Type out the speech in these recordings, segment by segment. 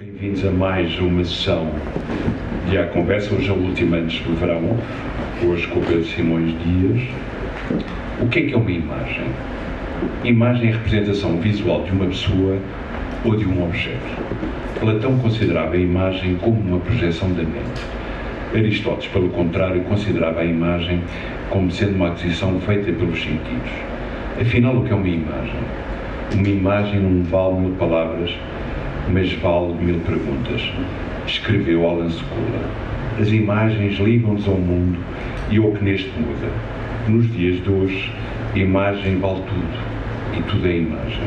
Bem-vindos a mais uma sessão de A Conversa, hoje a última antes do verão, hoje com o Pedro Simões Dias. O que é uma imagem? Imagem é a representação visual de uma pessoa ou de um objeto. Platão considerava a imagem como uma projeção da mente. Aristóteles, pelo contrário, considerava a imagem como sendo uma aquisição feita pelos sentidos. Afinal, o que é uma imagem? Uma imagem não vale 1000 palavras, mas vale 1000 perguntas, escreveu Alan Sekula. As imagens ligam-nos ao mundo e ao que neste muda. Nos dias de hoje, a imagem vale tudo, e tudo é imagem.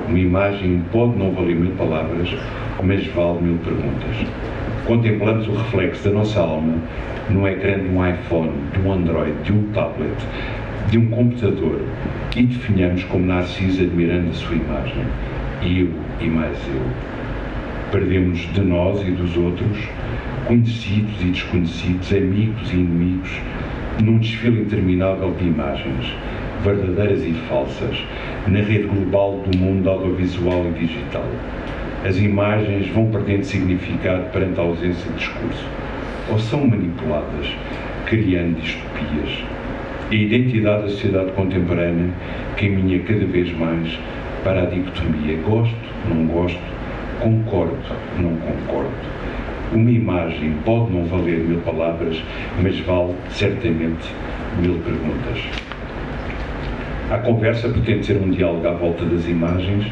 Uma imagem pode não valer 1000 palavras, mas vale 1000 perguntas. Contemplamos o reflexo da nossa alma no ecrã de um iPhone, de um Android, de um tablet, de um computador, e definhamos como Narciso admirando a sua imagem. Eu e mais eu. Perdemos de nós e dos outros, conhecidos e desconhecidos, amigos e inimigos, num desfile interminável de imagens, verdadeiras e falsas, na rede global do mundo audiovisual e digital. As imagens vão perdendo significado perante a ausência de discurso, ou são manipuladas, criando distopias. A identidade da sociedade contemporânea caminha cada vez mais para a dicotomia gosto, não gosto, concordo, não concordo. Uma imagem pode não valer 1000 palavras, mas vale certamente 1000 perguntas. A conversa pretende ser um diálogo à volta das imagens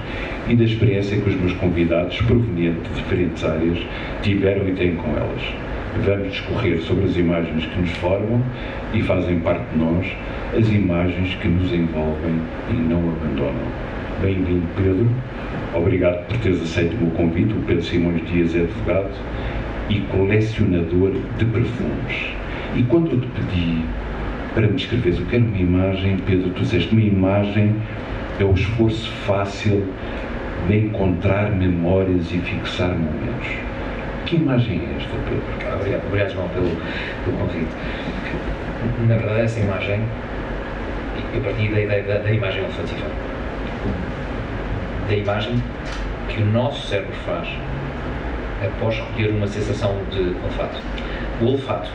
e da experiência que os meus convidados, provenientes de diferentes áreas, tiveram e têm com elas. Vamos discorrer sobre as imagens que nos formam e fazem parte de nós, as imagens que nos envolvem e não abandonam. Bem-vindo, Pedro. Obrigado por teres aceito o meu convite. O Pedro Simões Dias é advogado e colecionador de perfumes. E quando eu te pedi para me descreveres o que era uma imagem, Pedro, tu disseste uma imagem é o esforço fácil de encontrar memórias e fixar momentos. Que imagem é esta, Pedro? Obrigado, João, pelo convite. Na verdade, essa imagem, eu parti da ideia da imagem olfativa. Da imagem que o nosso cérebro faz após recolher uma sensação de olfato. O olfato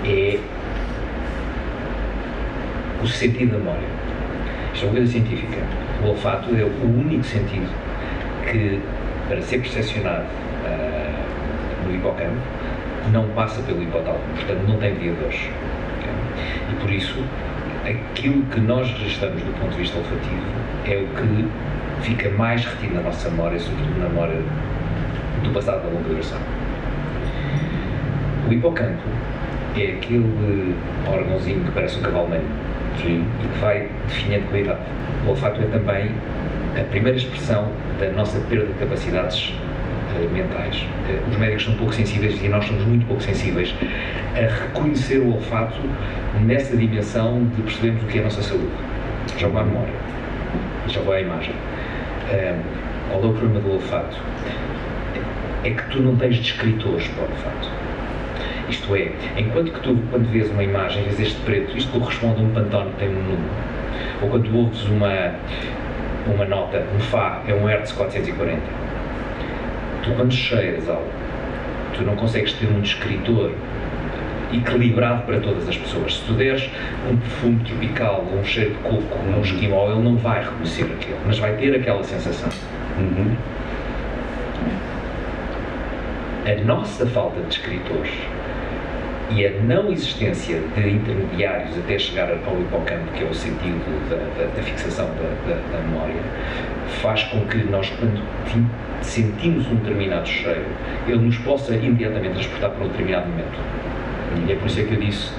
é o sentido da memória. Isto é uma coisa científica. O olfato é o único sentido que, para ser percepcionado no hipocampo, não passa pelo hipotálamo, portanto não tem mediadores. Okay? E por isso, aquilo que nós registramos do ponto de vista olfativo é o que fica mais retido na nossa memória, sobretudo na memória do passado da longa duração. O hipocampo é aquele órgãozinho que parece um cavalo negro e que vai definhando com a idade. O olfato é também a primeira expressão da nossa perda de capacidades mentais. Os médicos são pouco sensíveis e nós somos muito pouco sensíveis a reconhecer o olfato nessa dimensão de percebermos o que é a nossa saúde. Já vou à memória, já vou à imagem. Qual é o problema do olfato? É que tu não tens descritores para o olfato. Isto é, enquanto que tu, quando vês uma imagem, vês este preto, isto corresponde a um Pantone que tem um número. Ou quando tu ouves uma nota, um Fá, é um Hertz 440. Tu, quando cheiras algo, tu não consegues ter um descritor equilibrado para todas as pessoas. Se tu deres um perfume tropical ou um cheiro de coco ou um esquimó, ele não vai reconhecer aquilo, mas vai ter aquela sensação. A nossa falta de descritores e a não existência de intermediários até chegar ao hipocampo, que é o sentido da fixação da memória, faz com que nós, quando sentimos um determinado cheiro, ele nos possa imediatamente transportar para um determinado momento. E é por isso que eu disse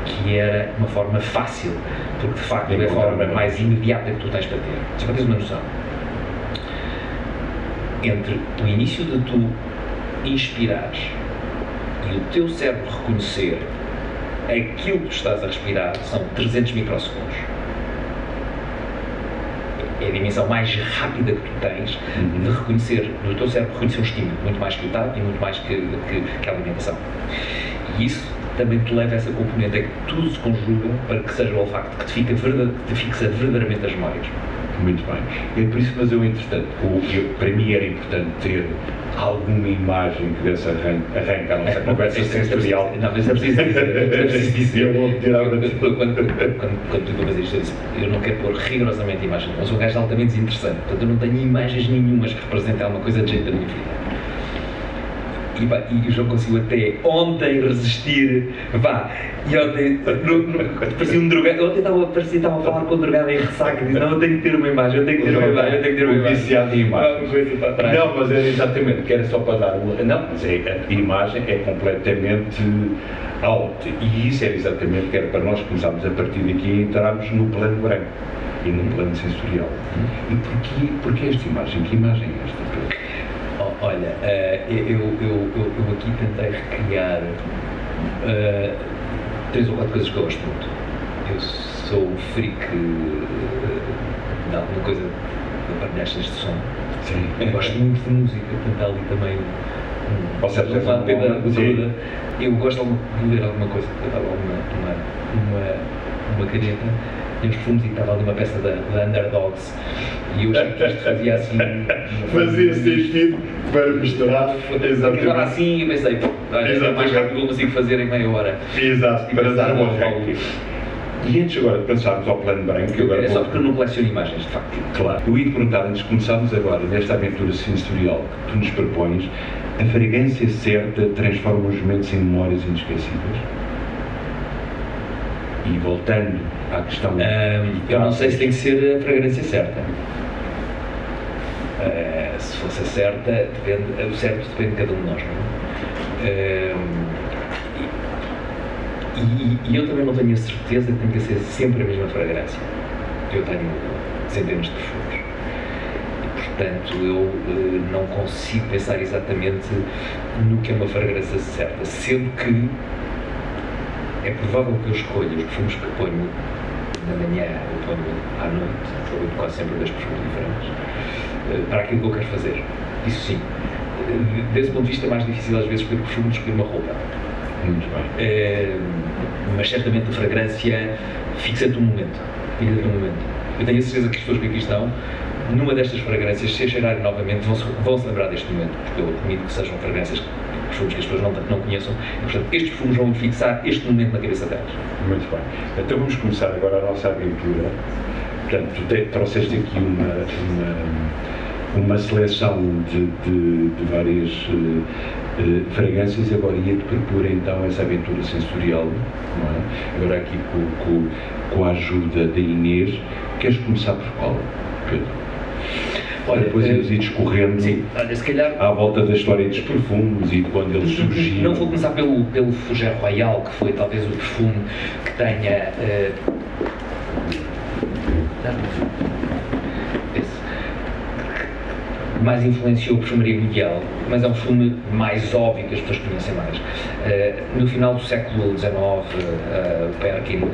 que era uma forma fácil, porque de facto é a forma mais imediata que tu tens para ter. Só para teres uma noção. Entre o início de tu inspirares e o teu cérebro reconhecer aquilo que tu estás a respirar são 300 microsegundos. É a dimensão mais rápida que tu tens de reconhecer, do teu cérebro reconhecer um estímulo, muito mais que o tato e muito mais que a alimentação. E isso também te leva a essa componente, é que tudo se conjuga para que seja o olfato que te fixa verdadeiramente as memórias. Muito bem. É por isso, mas eu, entretanto, para mim era importante ter alguma imagem que desse arranque à nossa conversa sensorial. Não, mas é preciso dizer. Eu vou tirar quando tu fazes isto, eu disse, eu não quero pôr rigorosamente imagens, eu sou um gajo altamente desinteressante, portanto eu não tenho imagens nenhumas que representem alguma coisa de jeito da minha vida. E o João conseguiu até ontem resistir, e ontem parecia um drogado, ontem estava a falar com o drogado em ressaca, e disse, não, eu tenho que ter uma imagem, eu tenho que ter uma imagem. Viciado em imagem. Não, mas era exatamente, que era só para dar não, mas a imagem é completamente alta, e isso era exatamente que era para nós começarmos a partir daqui a entrarmos no plano branco e no plano sensorial. E porquê esta imagem? Que imagem é esta? Olha, eu aqui tentei recriar 3 ou 4 coisas que eu gosto muito. Eu sou um freak de alguma coisa de aparelhagens de som. Sim. Eu gosto muito de música, portanto há ali também Ou seja, eu gosto de ler alguma coisa. Eu estava uma caneta e uns perfumes e estava ali uma peça da Underdogs e eu achei que isto fazia assim fazia sentido para misturar agora assim e pensei, olha, é mais rápido que eu consigo fazer em meia hora. Exato, para dar um arranque. E antes agora de pensarmos ao plano branco, agora só porque eu não coleciono imagens, de facto. Claro. Eu ia te perguntar, antes de começarmos agora nesta aventura sensorial que tu nos propões, a fragrância certa transforma os momentos em memórias inesquecíveis? E voltando à questão... eu não sei se tem que ser a fragrância certa. Se fosse a certa, o certo depende de cada um de nós, não é? E eu também não tenho a certeza que tem que ser sempre a mesma fragrância. Eu tenho centenas de perfumes. E, portanto, eu não consigo pensar exatamente no que é uma fragrância certa, sendo que é provável que eu escolha os perfumes que ponho na manhã ou ponho à noite, eu quase sempre 2 perfumes diferentes, para aquilo que eu quero fazer. Isso sim. Desse ponto de vista é mais difícil às vezes escolher perfume do que escolher uma roupa. Muito bem. Mas certamente a fragrância fixa-te um momento. Eu tenho a certeza que as pessoas que aqui estão, numa destas fragrâncias, se cheirarem novamente, vão se lembrar deste momento, porque eu admito que sejam fragrâncias, perfumes que as pessoas não conheçam, e, portanto, estes perfumes vão fixar este momento na cabeça delas. Muito bem. Então vamos começar agora a nossa aventura. Portanto, tu trouxeste aqui uma seleção de várias fragrâncias, agora ia-te propor então essa aventura sensorial, não é? Agora aqui com a ajuda da Inês. Queres começar por qual, Pedro? Olha, depois eles ir discorrendo, sim, olha, se calhar, à volta da história dos perfumes e de quando eles surgiram. Não vou começar pelo Fougère Royal, que foi talvez o perfume que tenha mais influenciou a perfumaria mundial, mas é um perfume mais óbvio que as pessoas conhecem mais. No final do século XIX, Perkin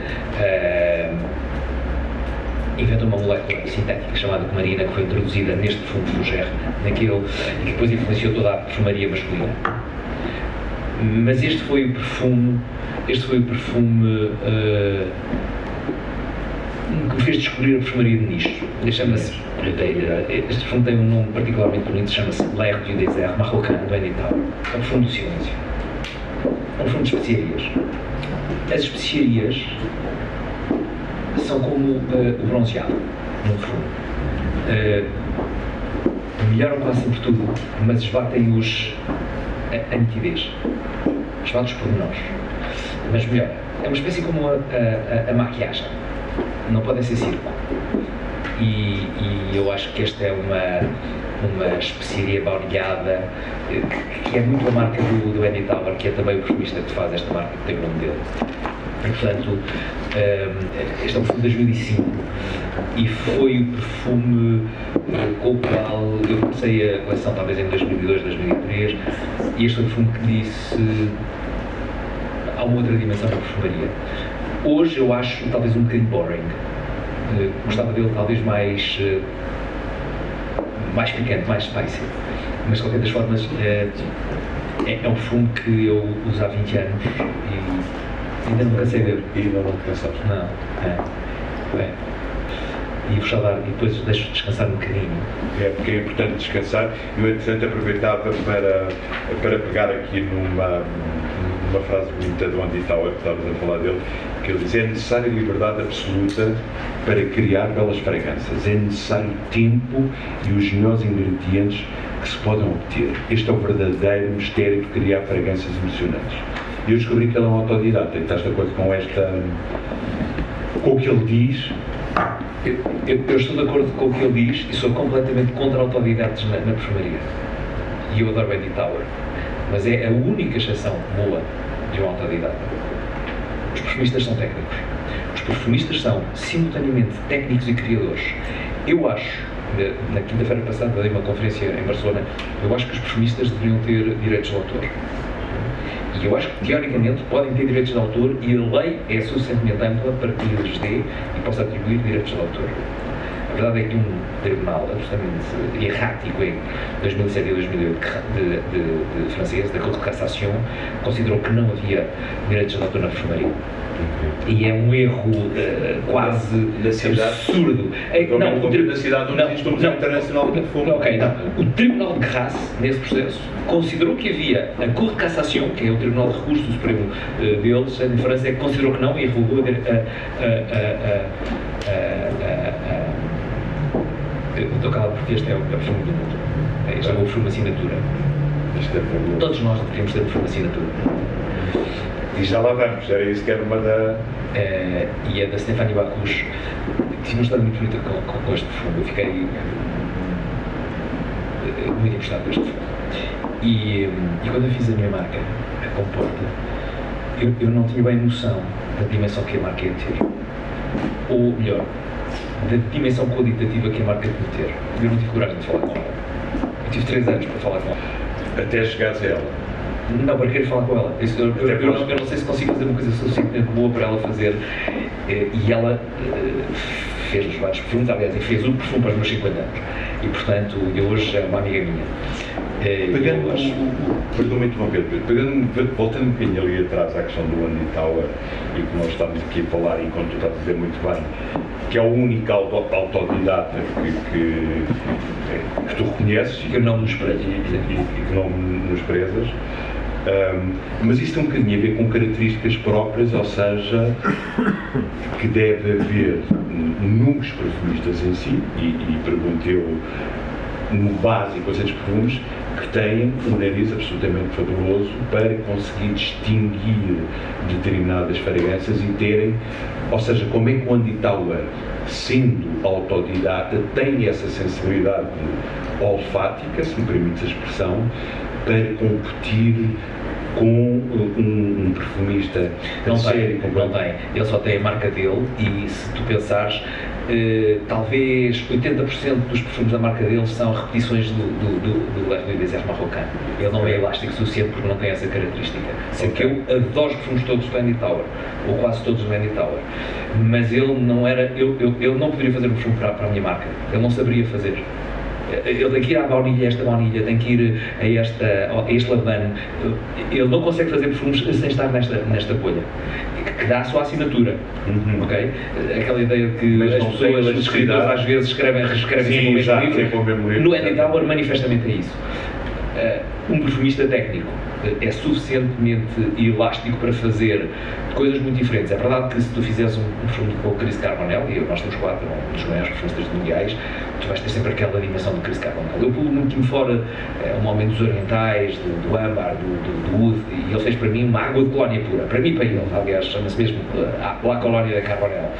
inventou uma molécula sintética chamada cumarina, que foi introduzida neste perfume de Fougère, e que depois influenciou toda a perfumaria masculina. Mas este foi o perfume que me fez descobrir a perfumaria de nicho. Chama-se, este perfume tem um nome particularmente bonito, chama-se L'air du désert marocain do Andy Tauber. É um perfume do silêncio. É um perfume de especiarias. As especiarias são como o bronzeado no perfume. Melhoram quase sempre tudo, mas esbatem a nitidez. Esbatem os pormenores. Mas melhora. É uma espécie como a maquiagem. Não podem ser circo. E eu acho que esta é uma especiaria baunilhada que é muito a marca do Andy Tauber, que é também o perfumista que faz esta marca, que tem o nome dele. E, portanto, este é um perfume de 2005 e foi o perfume com o qual eu comecei a coleção talvez em 2002, 2003, e este foi o perfume que disse: há uma outra dimensão da perfumaria. Hoje eu acho talvez um bocadinho boring. Gostava dele talvez mais picante, mais spicy. Mas de qualquer das formas é um perfume que eu uso há 20 anos e ainda não cansei dele. E ainda não te cansaste? Não. e vos só dar, e depois deixo descansar um bocadinho. É, porque é importante descansar. Eu, entretanto, aproveitava para pegar aqui numa frase bonita do Andy Tauer, que estavas a falar dele, que ele diz: é necessária liberdade absoluta para criar belas fragrâncias. É necessário tempo e os melhores ingredientes que se podem obter. Este é o verdadeiro mistério de criar fragrâncias emocionantes. E eu descobri que ele é um autodidata. Estás de acordo com o que ele diz? Eu estou de acordo com o que ele diz e sou completamente contra autodidatos na perfumaria. E eu adoro Andy Tauer. Mas é a única exceção boa de um autodidata. Os perfumistas são técnicos. Os perfumistas são simultaneamente técnicos e criadores. Eu acho, na quinta-feira passada dei uma conferência em Barcelona, eu acho que os perfumistas deveriam ter direitos de autor. E eu acho que, teoricamente, podem ter direitos de autor e a lei é suficientemente ampla para que lhes dê e possa atribuir direitos de autor. A verdade é que um tribunal absolutamente errático em 2007 e 2008 de francês, da Cour de Cassation, considerou que não havia direitos de autor na perfumaria. E é um erro quase absurdo. Na cidade onde existe um Museu Internacional de Perfume. Ok, não. O Tribunal de Grasse, nesse processo, considerou que havia a Cour de Cassation, que é o Tribunal de Recurso do Supremo deles, em França, é que considerou que não e revogou estou calado porque este é o perfume do mundo. Este é o perfume assinatura. Todos nós deveríamos ter perfume assinatura. E já lá vamos, era isso que era uma da... E é da Stéphanie Bacchus. Tive uma história muito bonita com este perfume. Eu fiquei muito interessado por este perfume. E quando eu fiz a minha marca, a Comporta, eu não tinha bem noção da dimensão que a marca ia ter. Ou melhor, da dimensão qualitativa que a marca tinha ter. Eu não tive coragem de falar com ela. Eu tive 3 anos para falar com ela. Até chegares a ela? Não, para querer falar com ela. Eu não sei se consigo fazer uma coisa suficientemente boa para ela fazer. E ela fez os vários perfumes, aliás, e fez o perfume para os meus 50 anos. E, portanto, eu hoje é uma amiga minha. Perdão-me interromper, voltando um bocadinho ali atrás à questão do Andy Tauer e que nós estamos aqui a falar, enquanto tu estás a dizer muito bem, que é o único autodidata que tu reconheces e que não nos prezas. E que não nos prezas. Mas isto tem um bocadinho a ver com características próprias, ou seja, que deve haver nos perfumistas em si, e pergunto eu, no básico, esses perfumes, que têm um nariz absolutamente fabuloso para conseguir distinguir determinadas fragrâncias e terem, ou seja, como é que o Andy Tauer, sendo autodidata, tem essa sensibilidade olfática, se me permites a expressão, para competir com um perfumista sério. Não tem. Ele só tem a marca dele e, se tu pensares, talvez 80% dos perfumes da marca dele são repetições do Louis Desert Marrocan. Ele não é elástico o suficiente porque não tem essa característica. Sei que eu adoro os perfumes todos do Andy Tauer, ou quase todos do Andy Tauer, mas ele não era, eu não poderia fazer um perfume para a minha marca. Ele não saberia fazer. Ele tem que ir à baunilha, esta baunilha, tem que ir a este lavano. Ele não consegue fazer perfumes sem estar nesta bolha, que dá a sua assinatura. Okay? Aquela ideia de que as pessoas, os escritores, às vezes escrevem sempre o mesmo livro. No Andy Tauer, manifestamente é isso. Um perfumista técnico é suficientemente elástico para fazer coisas muito diferentes. É verdade que se tu fizeres um perfume com o Chris Carbonell, e nós temos 4, um dos maiores perfumistas mundiais, tu vais ter sempre aquela animação do Chris Carbonell. Eu pulo muito fora um momento dos orientais, do âmbar, do oud, e ele fez para mim uma água de colónia pura. Para mim e para ele, aliás, chama-se mesmo La Colónia da Carbonell.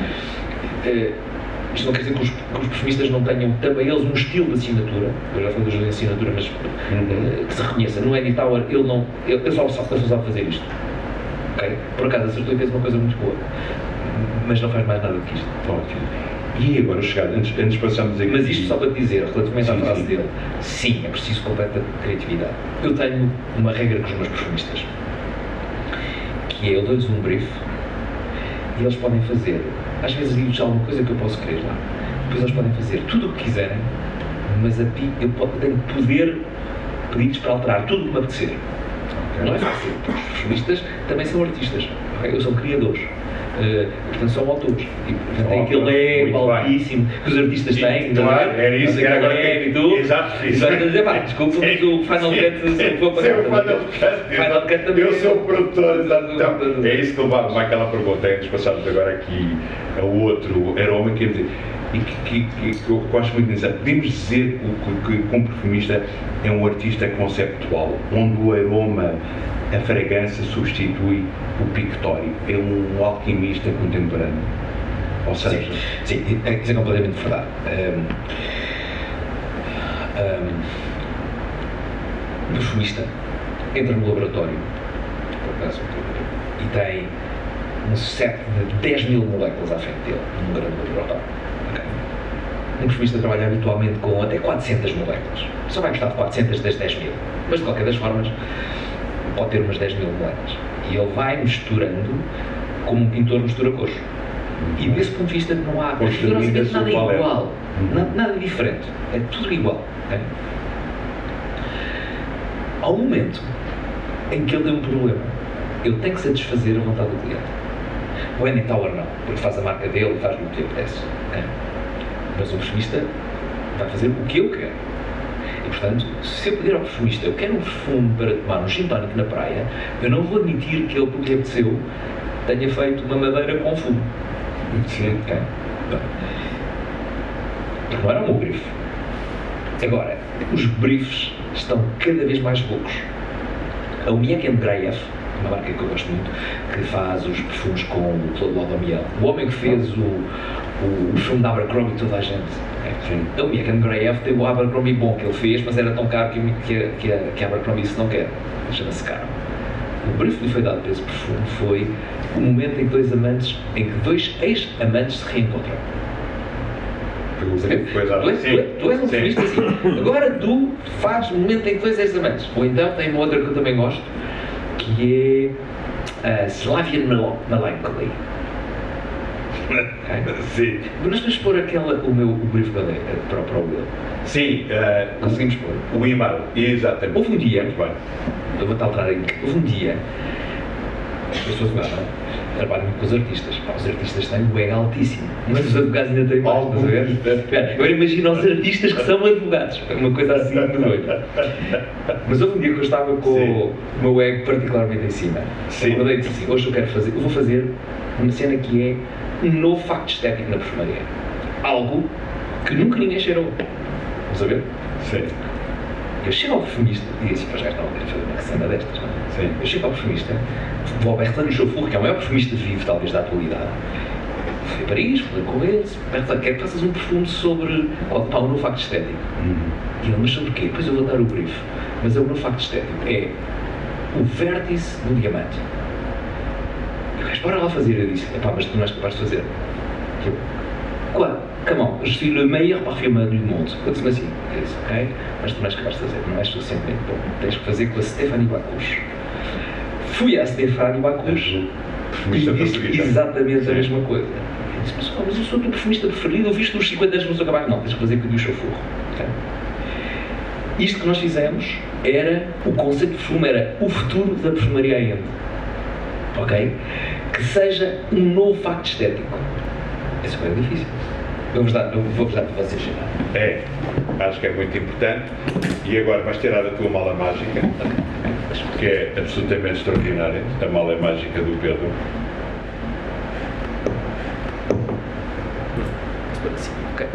Isto não quer dizer que os perfumistas não tenham também eles um estilo de assinatura, eu já falei dos de assinatura, mas que se reconheça. No Andy Tauer ele só sabe fazer isto. Okay? Por acaso acertou e fez uma coisa muito boa, mas não faz mais nada do que isto. Ótimo. E agora chegar, antes passamos aqui... Mas isto só para te dizer, relativamente à frase dele, sim, é preciso completa criatividade. Eu tenho uma regra com os meus perfumistas, que é, eu dou-lhes um brief e eles podem fazer, às vezes digo-lhes alguma coisa que eu posso querer lá, depois eles podem fazer tudo o que quiserem, mas eu tenho poder pedir-lhes para alterar tudo o que me apetecer. Não é fácil, porque os perfumistas também são artistas, okay? Eles são criadores. Portanto, são autores. E, portanto, tem aquele ego altíssimo que os artistas têm. Claro, era isso, era agora e tudo. Exato, desculpa, mas o Final Cut vou pagar. Final Cut também. Eu sou o produtor, então, é isso que levava àquela pergunta. Antes passarmos agora aqui a outro aroma, quer dizer, e que eu acho muito interessante. Podemos dizer que um perfumista é um artista conceptual, onde o aroma, a fragrância substitui o pictório, é um alquimista contemporâneo. Ou seja, sim, isso é completamente verdade. Um perfumista entra no laboratório, por acaso, e tem um set de 10.000 moléculas à frente dele, num grande laboratório. Okay. Um perfumista trabalha habitualmente com até 400 moléculas. Só vai gostar de 400 das 10.000, mas de qualquer das formas pode ter umas 10.000 moléculas. E ele vai misturando como um pintor mistura cores. E desse ponto de vista não há rigorosamente nada igual, nada diferente, é tudo igual. Okay? Há um momento em que ele tem um problema, ele tem que satisfazer a vontade do cliente. O Andy Tauer não, porque faz a marca dele e faz o que lhe apetece. Okay? Mas o perfumista vai fazer o que eu quero. E portanto, se eu pedir ao perfumista, eu quero um perfume para tomar um gin tonic na praia, eu não vou admitir que ele, porque lhe apeteceu, tenha feito uma madeira com fumo. Sim. Okay? Porque não era o meu brief. Agora, os briefs estão cada vez mais loucos. A Uniek Andreev, uma marca que eu gosto muito, que faz os perfumes com o Claude Miel. O homem que fez o perfume da Abercrombie, toda a gente. A Uniek Andreev tem o Abercrombie bom que ele fez, mas era tão caro que a Abercrombie isso não quer. Chama-se caro. O brief que lhe foi dado para esse perfume foi o momento em que dois ex-amantes se reencontram. Tu és um perfumista assim. Agora tu fazes o momento em que dois ex-amantes. Ou então tem uma outra que eu também gosto, que é a Slavian Melancholy. Okay? Sim. Mas nós vamos pôr o brief para o Will. Sim. Conseguimos pôr. O e-mail, exatamente. Houve um dia, muito bem. eu vou-te alterar aí, houve um dia, eu sou advogado, trabalho muito com os artistas. Os artistas têm um ego altíssimo, mas os advogados ainda têm mais, estás a ver? Agora imagina os artistas que são advogados, uma coisa assim muito doida. Mas houve um dia que eu estava com o meu ego particularmente em cima. Sim. Eu disse assim, hoje eu vou fazer uma cena que é um novo facto estético na perfumaria. Algo que nunca ninguém cheirou. Vamos a ver? Sim. Eu chego ao perfumista e disse, pois já estava a fazer uma cena destas, não é? Sim. Eu chego ao perfumista, vou ao Bertrand Chauffour, que é o maior perfumista vivo, talvez, da atualidade. Fui a Paris, falei com ele, Bertrand, quero que faças um perfume sobre um novo facto estético. E ele, mas sobre o quê? Depois eu vou dar o brief. Mas é o novo facto estético. É o vértice do diamante. E o gajo, bora lá fazer. Eu disse, epá, mas tu não és capaz de fazer. Eu, qual? Come on, je suis le meilleur parfumeur du monde. Eu disse assim, eu disse, ok, mas tu não és capaz de fazer, não és suficientemente bom. Tens que fazer com a Stéphanie Bacchus. Fui à Stéphanie Bacchus e disse exatamente a mesma coisa. Eu disse, mas eu sou o teu perfumista preferido, eu vi-te nos 50 anos no seu trabalho. Não, tens que fazer com o Chauffour. Okay? Isto que nós fizemos era, o conceito de perfume era o futuro da perfumaria ainda. Ok? Que seja um novo facto estético. Isso é bem difícil. Eu vou-vos dar para vocês cheirar. É, acho que é muito importante. E agora vais tirar a tua mala mágica, que é absolutamente extraordinária, a mala mágica do Pedro. Ok.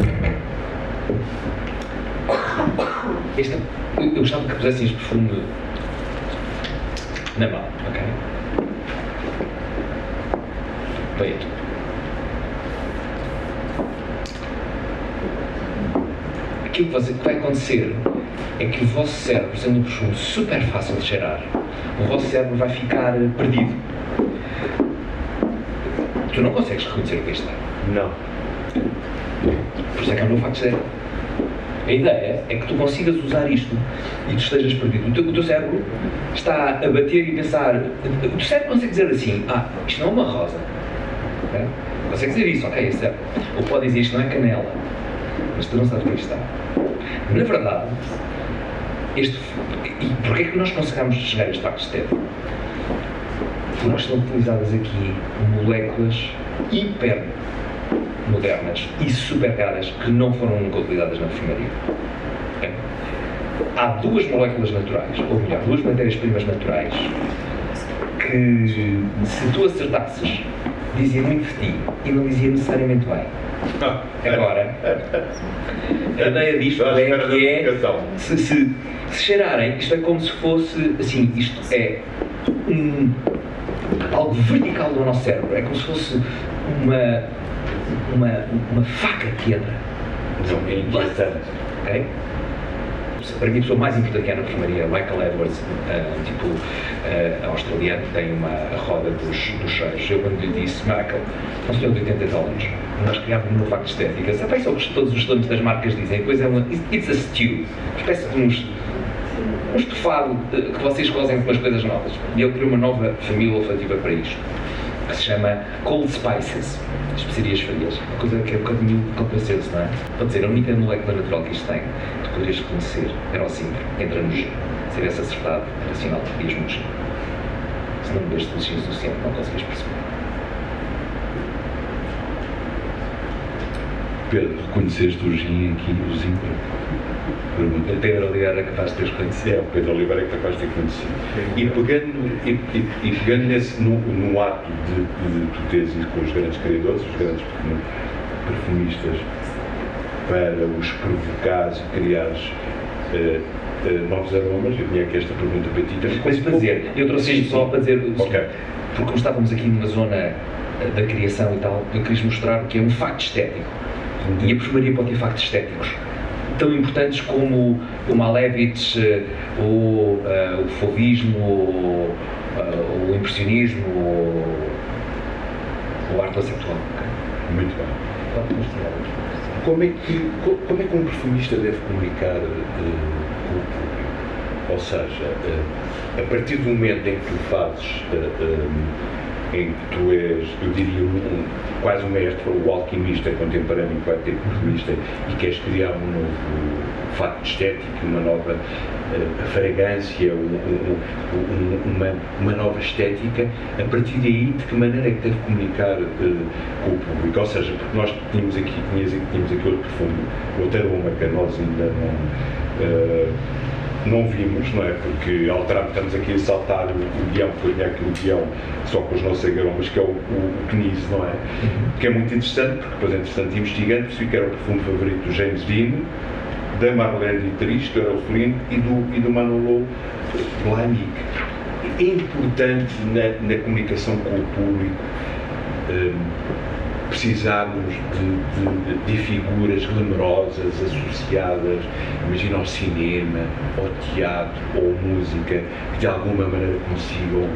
Eu gostava que pusessem este perfume na mala, ok? Bem, aquilo que vai acontecer é que o vosso cérebro, sendo um perfume super fácil de cheirar, o vosso cérebro vai ficar perdido. Tu não consegues reconhecer o que isto é. Não. Por isso é que é um novo facto estético. A ideia é que tu consigas usar isto e tu estejas perdido. O teu cérebro está a bater e pensar. O teu cérebro consegue dizer assim: isto não é uma rosa. Okay? Consegue dizer isso, ok, é certo. Ou pode dizer: isto não é canela. Mas tu não sabes o que está. Na verdade, e porquê é que nós conseguimos chegar a este facto estético? porque estão utilizadas aqui moléculas hiper modernas e super caras que não foram nunca utilizadas na perfumaria. Há duas moléculas naturais, ou melhor, duas matérias-primas naturais que, se tu acertasses, dizia muito de ti e não dizia necessariamente bem. Agora, a ideia disto é que se cheirarem, isto é como se fosse, assim, isto é algo vertical do nosso cérebro, é como se fosse uma faca que entra. É interessante. Okay? Para mim, a pessoa mais importante que há na perfumaria, Michael Edwards, australiano, tem a roda dos cheiros. Eu, quando lhe disse, Michael, um senhor de 80 anos, nós criávamos uma facto estética. Sabe isso que todos os donos das marcas dizem? Pois é, it's a stew, uma espécie de um estofado que vocês cozem com umas coisas novas. E ele criou uma nova família olfativa para isto, que se chama Cold Spices, especiarias frias. Uma coisa que é um bocadinho contrassenso, não é? Pode dizer, a única molécula natural que isto tem, que tu poderias reconhecer, era o zinco, entra no gin. Se tivesse acertado, era sinal que podias no gin. Se não bebeste o gin suficiente, não conseguias perceber. Pedro, reconheceste o gin aqui, o zinco? Pergunta. O Pedro Oliveira é capaz de teres conhecido. O Pedro Oliveira é capaz de ter conhecido. E pegando no ato de tu teres ido com os grandes criadores, os grandes perfumistas, para os provocares e criares novos aromas, eu tinha aqui esta pergunta para ti. Mas para dizer, eu trouxe isto só para dizer, okay, porque como estávamos aqui numa zona da criação e tal, eu quis mostrar que é um facto estético. E a perfumaria pode ter factos estéticos tão importantes como o Malevich, o fauvismo, o impressionismo, o arte conceptual. Muito bem. Como é que um perfumista deve comunicar com o público? Ou seja, a partir do momento em que tu fazes, em que tu és, eu diria, quase um mestre, o alquimista contemporâneo que vai ter perfumista e queres criar um novo facto estético, uma nova fragrância, uma nova estética, a partir daí, de que maneira é que deve comunicar com o público? Ou seja, porque nós tínhamos aqui outro perfume, outro aroma que nós ainda não vimos, não é? Porque estamos aqui a saltar o guião, porque eu tinha aqui o guião só com os nossos aromas, que é o Knizz, não é? Que é muito interessante, porque depois é interessante investigando, percebi que era o perfume favorito do James Dean, da Marlene Dietrich, do Errol Flynn e do Manolo Blahnik. É importante na comunicação com o público precisarmos de figuras glamourosas associadas, imagina, ao cinema, ao teatro ou música, que de alguma maneira consigam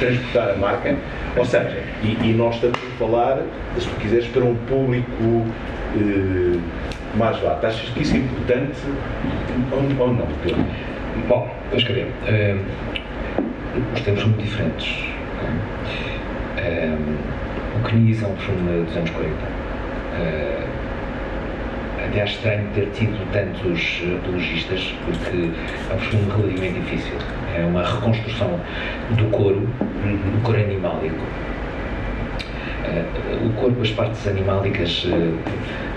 transportar a marca. Ou seja, e nós estamos a falar, se tu quiseres, para um público mais vasto. Achas que isso é importante ou não, Pedro? Bom, vamos ver. Os tempos são muito diferentes. O Knizz é um perfume dos anos 40. Até acho estranho ter tido tantos apologistas, porque é um perfume relativamente difícil. É uma reconstrução do couro animálico. O corpo, as partes animálicas,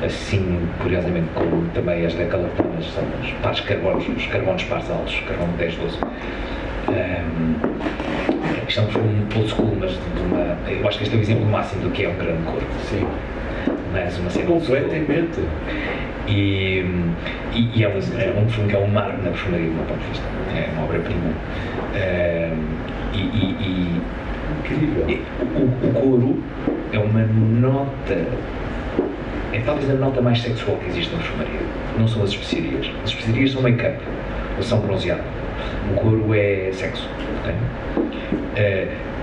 assim, curiosamente, como também as decalatonas, são os pares carbonos, os carbonos pares altos, carbono 10, 12. Isto é um perfume old school, mas eu acho que este é o exemplo máximo do que é um grande corpo. Sim. Mas uma cena completamente. E é um perfume que é um marco na perfumaria do meu ponto de vista. É uma obra-prima. Incrível. O couro é uma nota, é talvez a nota mais sexual que existe na perfumaria. Não são as especiarias. As especiarias são make-up, ou são bronzeado. O couro é sexo. Okay?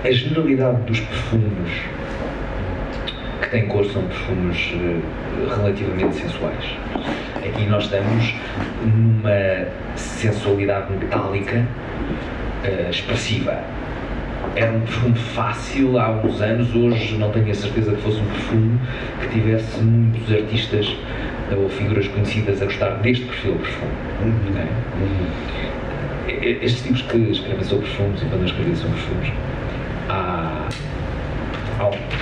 A generalidade dos perfumes que têm cor são perfumes relativamente sensuais. Aqui nós estamos numa sensualidade metálica expressiva. Era um perfume fácil há uns anos, hoje não tenho a certeza que fosse um perfume que tivesse muitos artistas ou figuras conhecidas a gostar deste perfil de perfume. Okay? Estes tipos que escrevem sobre perfumes e quando escrevem sobre perfumes há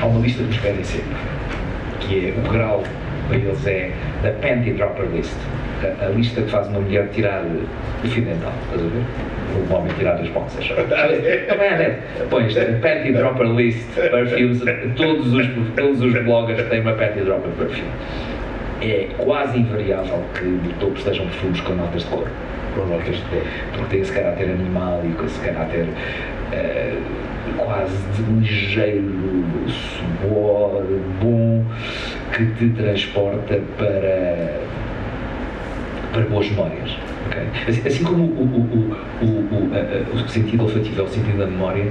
uma lista que nos pedem sempre, que é o grau, para eles é da panty dropper list, a lista que faz uma mulher tirar o fio dental, estás a ver? Um homem tirar as boxers. Também há net. Pões panty dropper list, perfumes, todos os bloggers têm uma panty dropper perfume. É quase invariável que no topo estejam perfumes com notas de cor. Porque tem esse caráter animal e com esse caráter quase de ligeiro suor bom que te transporta para boas memórias. Okay? Assim como o sentido olfativo é o sentido da memória,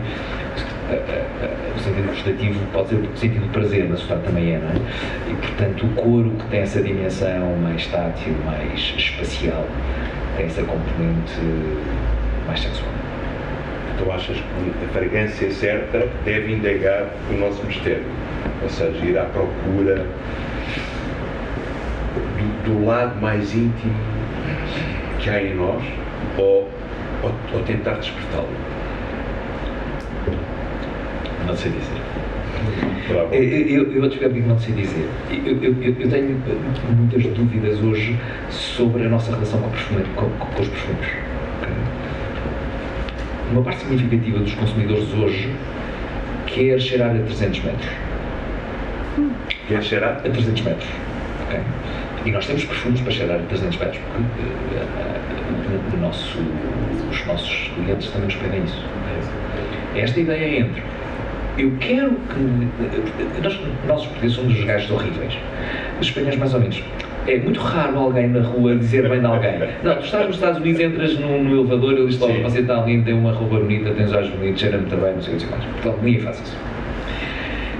o sentido gustativo pode ser o sentido do prazer, mas o tato também é, não é? E portanto o couro que tem essa dimensão mais tátil, mais espacial, tem essa componente mais sexual. Tu achas que a fragrância certa deve indagar o nosso mistério, ou seja, ir à procura do lado mais íntimo que há em nós, ou tentar despertá-lo? Não sei dizer. Eu vou te explicar porque não sei dizer. Eu tenho muitas dúvidas hoje sobre a nossa relação com os perfumes. Uma parte significativa dos consumidores hoje quer cheirar a 300 metros. Quer cheirar? A 300 metros. Okay? E nós temos perfumes para cheirar a 300 metros, porque os nossos clientes também nos pedem isso. Esta ideia entra. Eu quero que... Nós os portugueses somos os gajos horríveis. Os espanhóis mais ou menos. É muito raro alguém na rua dizer bem de alguém. Não, tu estás nos Estados Unidos, entras no elevador e eles falam, você está lindo, tem uma roupa bonita, tem os olhos bonitos, cheira muito bem, não sei o que mais. Portanto, ninguém faz isso.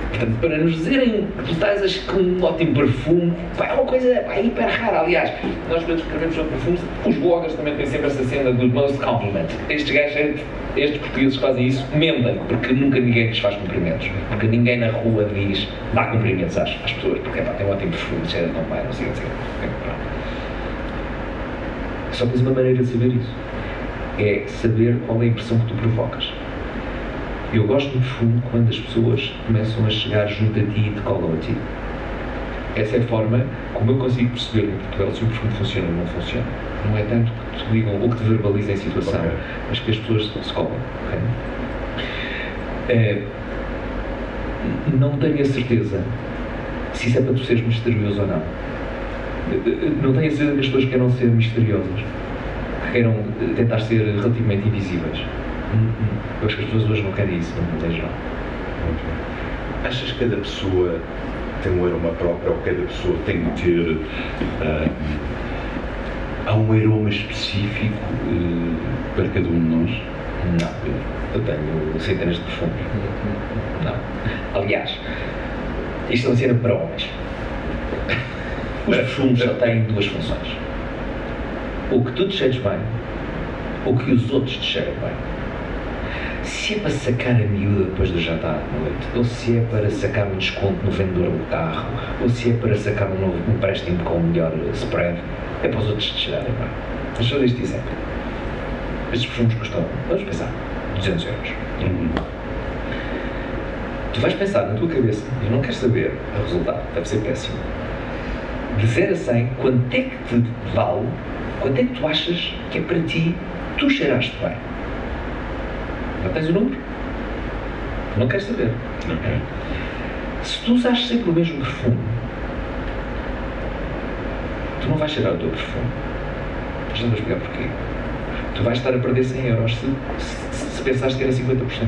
Portanto, para nos dizerem que tu estás com um ótimo perfume, é uma coisa hiper rara. Aliás, nós quando escrevemos sobre perfumes, os bloggers também têm sempre essa cena do most compliment. Estes gajos, estes portugueses que fazem isso, mentem, porque nunca ninguém lhes faz cumprimentos. Porque ninguém na rua diz, dá cumprimentos às pessoas, porque tem um ótimo perfume, cheira tão bem, não sei o que. Só tens uma maneira de saber isso. É saber qual é a impressão que tu provocas. Eu gosto do perfume quando as pessoas começam a chegar junto a ti e te colam a ti. Essa é a forma como eu consigo perceber em Portugal se o perfume funciona ou não funciona. Não é tanto que te digam ou que te verbalizem a situação, mas que as pessoas se colam. Okay? Não tenho a certeza se isso é para tu seres misterioso ou não. Não tenho a certeza que as pessoas queiram ser misteriosas, que queiram tentar ser relativamente invisíveis. Eu acho que as pessoas hoje não querem isso, não tem geral. Achas que cada pessoa tem um aroma próprio ou cada pessoa tem de ter há um aroma específico para cada um de nós? Não, eu tenho centenas de perfumes. Não. Aliás, isto é uma cena para homens. Os perfumes só têm duas funções. Ou que tu te cheires bem, ou que os outros te cheirem bem. Se é para sacar a miúda depois do jantar à noite, ou se é para sacar um desconto no vendedor do carro, ou se é para sacar um novo empréstimo com o melhor spread, é para os outros te cheirarem bem. Mas só deste exemplo. Estes perfumes custam, vamos pensar, 200 euros. Tu vais pensar na tua cabeça, e não queres saber o resultado, deve ser péssimo. De 0 a 100, quanto é que te vale, quanto é que tu achas que é para ti, tu cheiraste bem? Já tens o número? Não queres saber. Okay. Se tu usares sempre o mesmo perfume, tu não vais cheirar o teu perfume. Já vou explicar porquê. Tu vais estar a perder 100 euros se pensares que era 50%.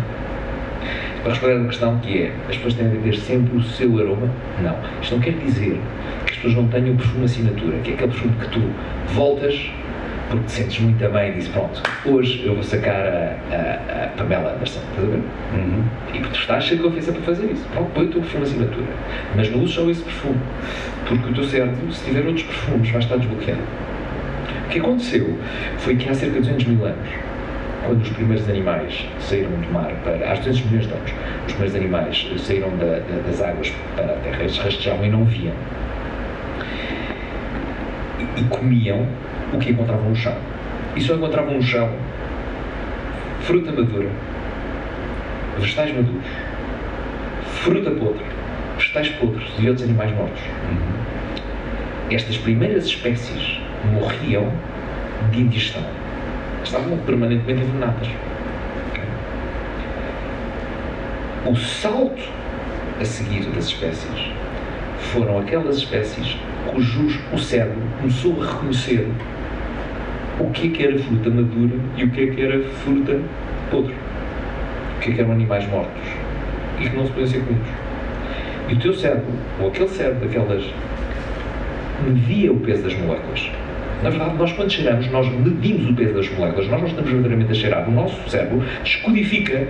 Para responder a uma questão que é, as pessoas têm de ter sempre o seu aroma? Não. Isto não quer dizer que as pessoas não tenham o perfume assinatura, que é aquele perfume que tu voltas porque te sentes muito bem e dizes, pronto, hoje eu vou sacar a Pamela Anderson, estás a ver? E tu estás cheio de confiança para fazer isso. Pronto, põe o teu perfume assinatura. Mas não uses só esse perfume, porque o teu cérebro, se tiver outros perfumes, vai estar desbloqueado. O que aconteceu foi que há cerca de 200 mil anos, quando os primeiros animais saíram do mar para... Há 200 milhões de anos, os primeiros animais saíram das águas para a terra, eles rastejavam e não viam. E comiam o que encontravam no chão. E só encontravam no chão fruta madura, vegetais maduros, fruta podre, vegetais podres e outros animais mortos. Estas primeiras espécies morriam de indigestão. Estavam permanentemente envenenadas. O salto a seguir das espécies foram aquelas espécies cujos o cérebro começou a reconhecer o que era fruta madura e o que era fruta podre. O que eram animais mortos e que não se podiam ser comidos. E o teu cérebro, ou aquele cérebro daquelas, media o peso das moléculas. Na verdade, nós quando cheiramos, nós medimos o peso das moléculas, nós não estamos verdadeiramente a cheirar. O nosso cérebro descodifica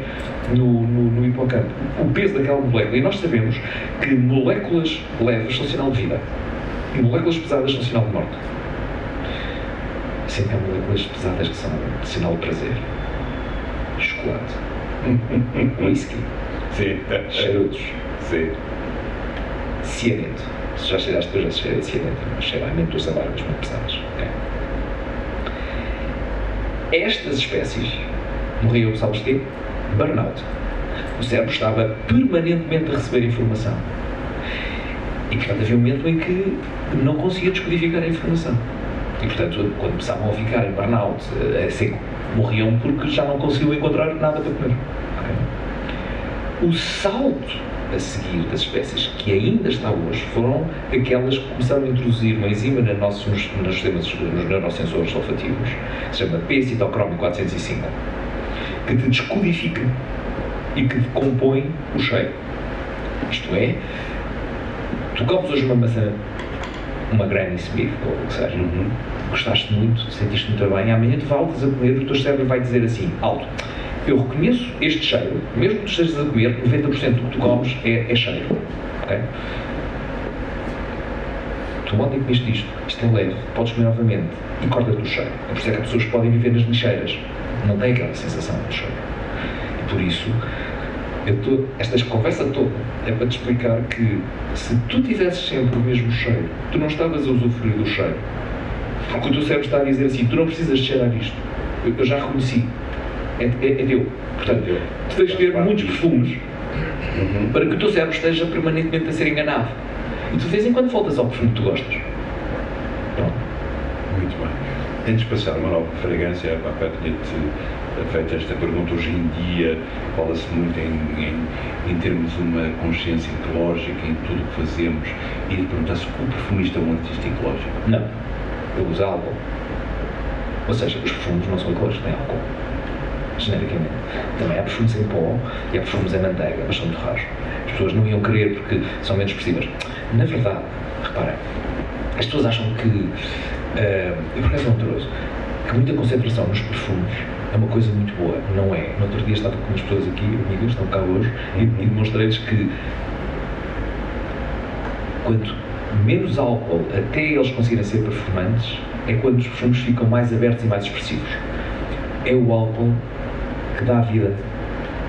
no hipocampo o peso daquela molécula e nós sabemos que moléculas leves são sinal de vida e moléculas pesadas são sinal de morte. Sempre há moléculas pesadas que são sinal de prazer. Chocolate. Whisky. Sim. Charutos. Sim. Cianeto. Se já cheiraste, eu já cheirei de cianeto, mas cheira a amendoas amargas muito pesadas. Okay? Estas espécies morriam, sabes quê? Burnout. O cérebro estava permanentemente a receber informação. E, portanto, havia um momento em que não conseguia descodificar a informação. E, portanto, quando começavam a ficar em burnout, morriam porque já não conseguiam encontrar nada para comer. Okay? O salto a seguir das espécies que ainda está hoje foram aquelas que começaram a introduzir uma enzima nos neurosensores olfativos, que se chama P-citocromo 405, que te descodifica e que te compõe o cheiro. Isto é, tu comes hoje uma maçã, uma Granny Smith, ou o que seja, gostaste muito, sentiste muito bem, amanhã tu voltas a comer, o teu cérebro vai dizer assim, alto, eu reconheço este cheiro, mesmo que tu estejas a comer, 90% do que tu comes é cheiro. Okay? Tu ontem comeste isto é leve, podes comer novamente e corta-te o cheiro. É por isso que há pessoas que podem viver nas lixeiras, não têm aquela sensação de cheiro. E por isso, esta conversa toda é para te explicar que se tu tivesses sempre o mesmo cheiro, tu não estavas a usufruir do cheiro. Porque o teu cérebro está a dizer assim, tu não precisas de cheirar isto, eu já reconheci. É teu. Portanto, tu tens de ter muitos perfumes para que o teu cérebro esteja permanentemente a ser enganado. E tu de vez em quando voltas ao perfume que tu gostas. Pronto. Muito bem. Antes de passar uma nova fragrância, a Papai tinha-te feito esta pergunta. Hoje em dia fala-se muito em termos uma consciência ecológica em tudo o que fazemos e de perguntar se o perfumista é um artista ecológico. Não. Eu uso álcool. Ou seja, os perfumes não são ecológicos, têm álcool. Genericamente. Também há perfumes em pó e há perfumes em manteiga, mas são muito raros. As pessoas não iam querer porque são menos expressivas. Na verdade, reparem, as pessoas acham que, e por acaso não trouxe, que muita concentração nos perfumes é uma coisa muito boa. Não é. No outro dia estava com umas pessoas aqui, amigas, estão cá hoje, e demonstrei-lhes que quanto menos álcool até eles conseguirem ser perfumantes, é quando os perfumes ficam mais abertos e mais expressivos. É o álcool que dá vida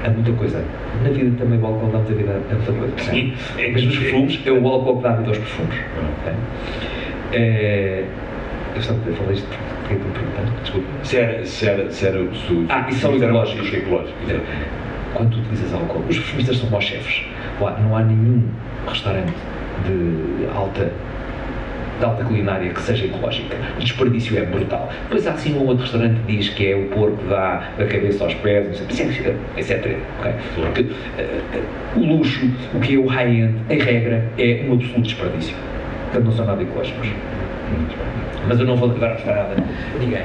a muita coisa. Na vida também o álcool dá muita vida a muita coisa. Sim. Mas nos perfumes é o álcool que dá vida aos perfumes. Eu só falei isto porque estou perguntando. Desculpa. Se era o SUS. E são ecológicos. Quando tu utilizas álcool, os perfumistas são como os chefes. Não há nenhum restaurante de alta culinária que seja ecológica. O desperdício é brutal. Depois há assim um outro restaurante que diz que é o porco que dá da cabeça aos pés, isso é treta, ok? Porque o luxo, o que é o high-end, em regra, é um absoluto desperdício. Portanto, não são nada ecológicos. Mas eu não vou agora mostrar nada a ninguém.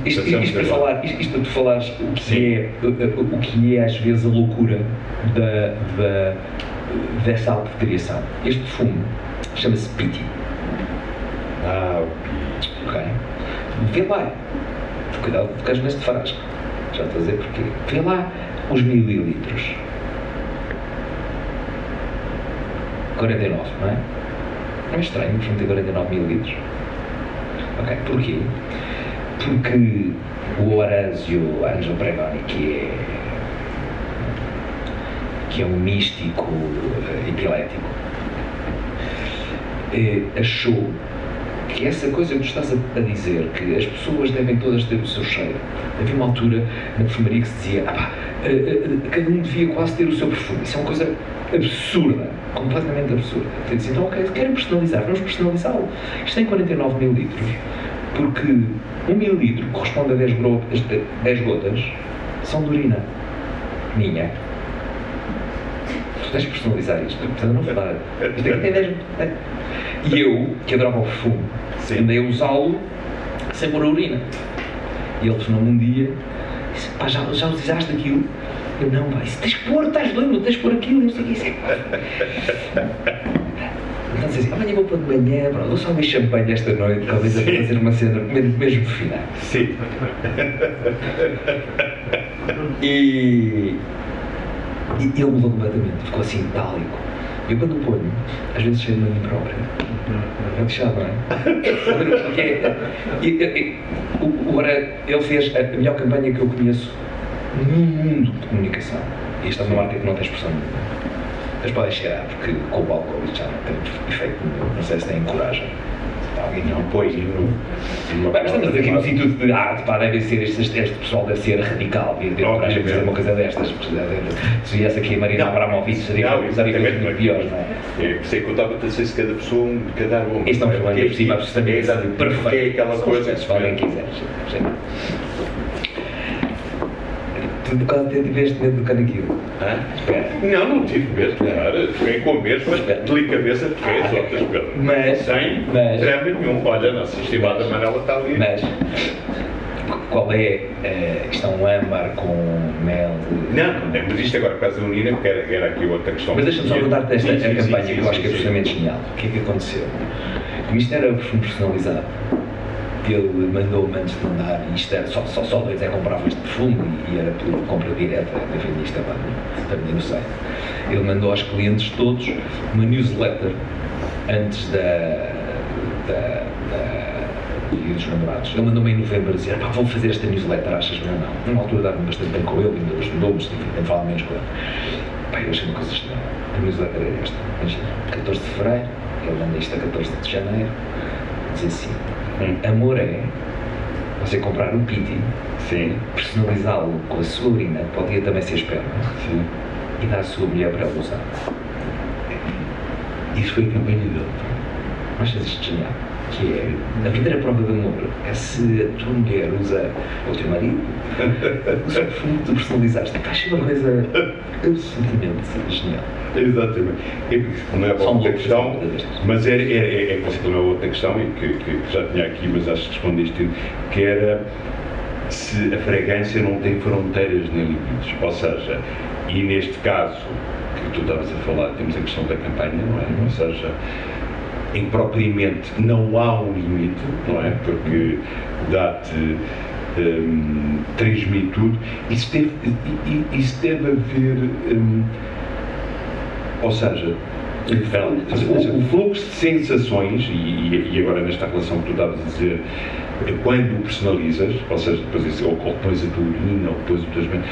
Isto para tu falares o que é às vezes a loucura dessa autocriação. Este perfume chama-se Pity. Ok. Vê lá. Cuidado de ficares neste frasco. Já estou a dizer porquê. Vê lá os mililitros. 49, não é? Não é estranho o perfume ter 49 mililitros. Ok. Porquê? Porque o Orazio Angelo Pregoni, que é um místico epilético, achou que essa coisa que tu estás a dizer, que as pessoas devem todas ter o seu cheiro. Havia uma altura na perfumaria que se dizia, cada um devia quase ter o seu perfume. Isso é uma coisa absurda, completamente absurda. Eu disse, então, ok, querem personalizar, vamos personalizá-lo. Isto tem 49 mil litros, porque 1 mililitro corresponde a 10 gotas, são de urina minha. Tu tens de personalizar isto, portanto não vou dar. Isto aqui tem 10. E eu, que adorava o perfume, andei a usá-lo sem pôr a urina. E ele telefonou-me um dia e disse, pá, já utilizaste aquilo? Eu, não, pá, tens que pôr, estás doido, tens que pôr aquilo, não sei o que isso é. Então disse assim, amanhã vou pôr de manhã, pronto, vou só ver champanhe esta noite, talvez a fazer uma cena, mesmo no final. Sim. E ele mudou completamente, ficou assim, itálico. E eu quando o ponho, às vezes cheio de mim próprio. É lixado, não é? Agora, ele fez a melhor campanha que eu conheço no mundo de comunicação. E esta é uma marca que não tem expressão nenhuma. Mas podem cheirar, porque com o álcool isto já não tem efeito nenhum. Não sei se têm coragem. Alguém não põe mas estamos aqui no Instituto de Arte, pá, deve ser, este pessoal deve ser radical, deve ter coragem de fazer uma coisa destas. Se viesse aqui a Marina Abramovic, seria coisas muito piores, não é? Sei que eu estava a dizer se cada pessoa, cada homem. Estamos falando por cima, absolutamente perfeito. Porque é aquela coisa. Se alguém quiser. Tu quase tiveste medo do canaquilo. Não tive medo, claro. Fiquei com medo, mas delicadeza de fez outras coisas. Mas. Sem drama nenhum. Olha, a nossa estimada Manela está ali. Mas. Qual é? Isto é um âmbar com mel de... Não, mas isto agora, por causa da Unina, porque era aqui outra questão. Mas deixa-me só contar-te esta campanha que eu acho que é absolutamente genial. O que é que aconteceu? Como isto era perfume personalizado, ele mandou-me antes de mandar, e isto era só dois é que compravam este perfume e era por compra direta, enfim, isto é para mim no site. Ele mandou aos clientes todos uma newsletter antes dos namorados. Ele mandou-me em novembro a dizer, pá, vou fazer esta newsletter, achas bem ou não? Numa altura dava-me bastante bem com ele, ainda estudou-me, enfim, nem falava menos com ele. Pá, eu achei uma coisa genial. A newsletter era esta, imagina, 14 de fevereiro, ele manda isto a 14 de janeiro, diz assim, amor é você comprar um Pity, personalizá-lo com a sua urina, podia também ser esperma, e dar a sua mulher para ela usar. Isso foi a campanha dele. Achas isto genial? Que é, a verdadeira prova de amor é se a tua mulher usa, ou o teu marido, usa o perfume que tu personalizaste. Acho uma coisa absolutamente genial. Exatamente. Não é para outra questão, mas é uma outra questão, e que já tinha aqui, mas acho que respondeste, que era se a fragrância não tem fronteiras nem limites. Ou seja, e neste caso que tu estavas a falar, temos a questão da campanha, não é? Ou seja, em propriamente não há um limite, não é? Porque dá-te, transmite tudo. Isso deve haver, ou seja, o fluxo de sensações, e agora nesta relação que tu estavas a dizer, quando o personalizas, ou seja, depois, ou depois a tua urina, ou depois o teu esmento,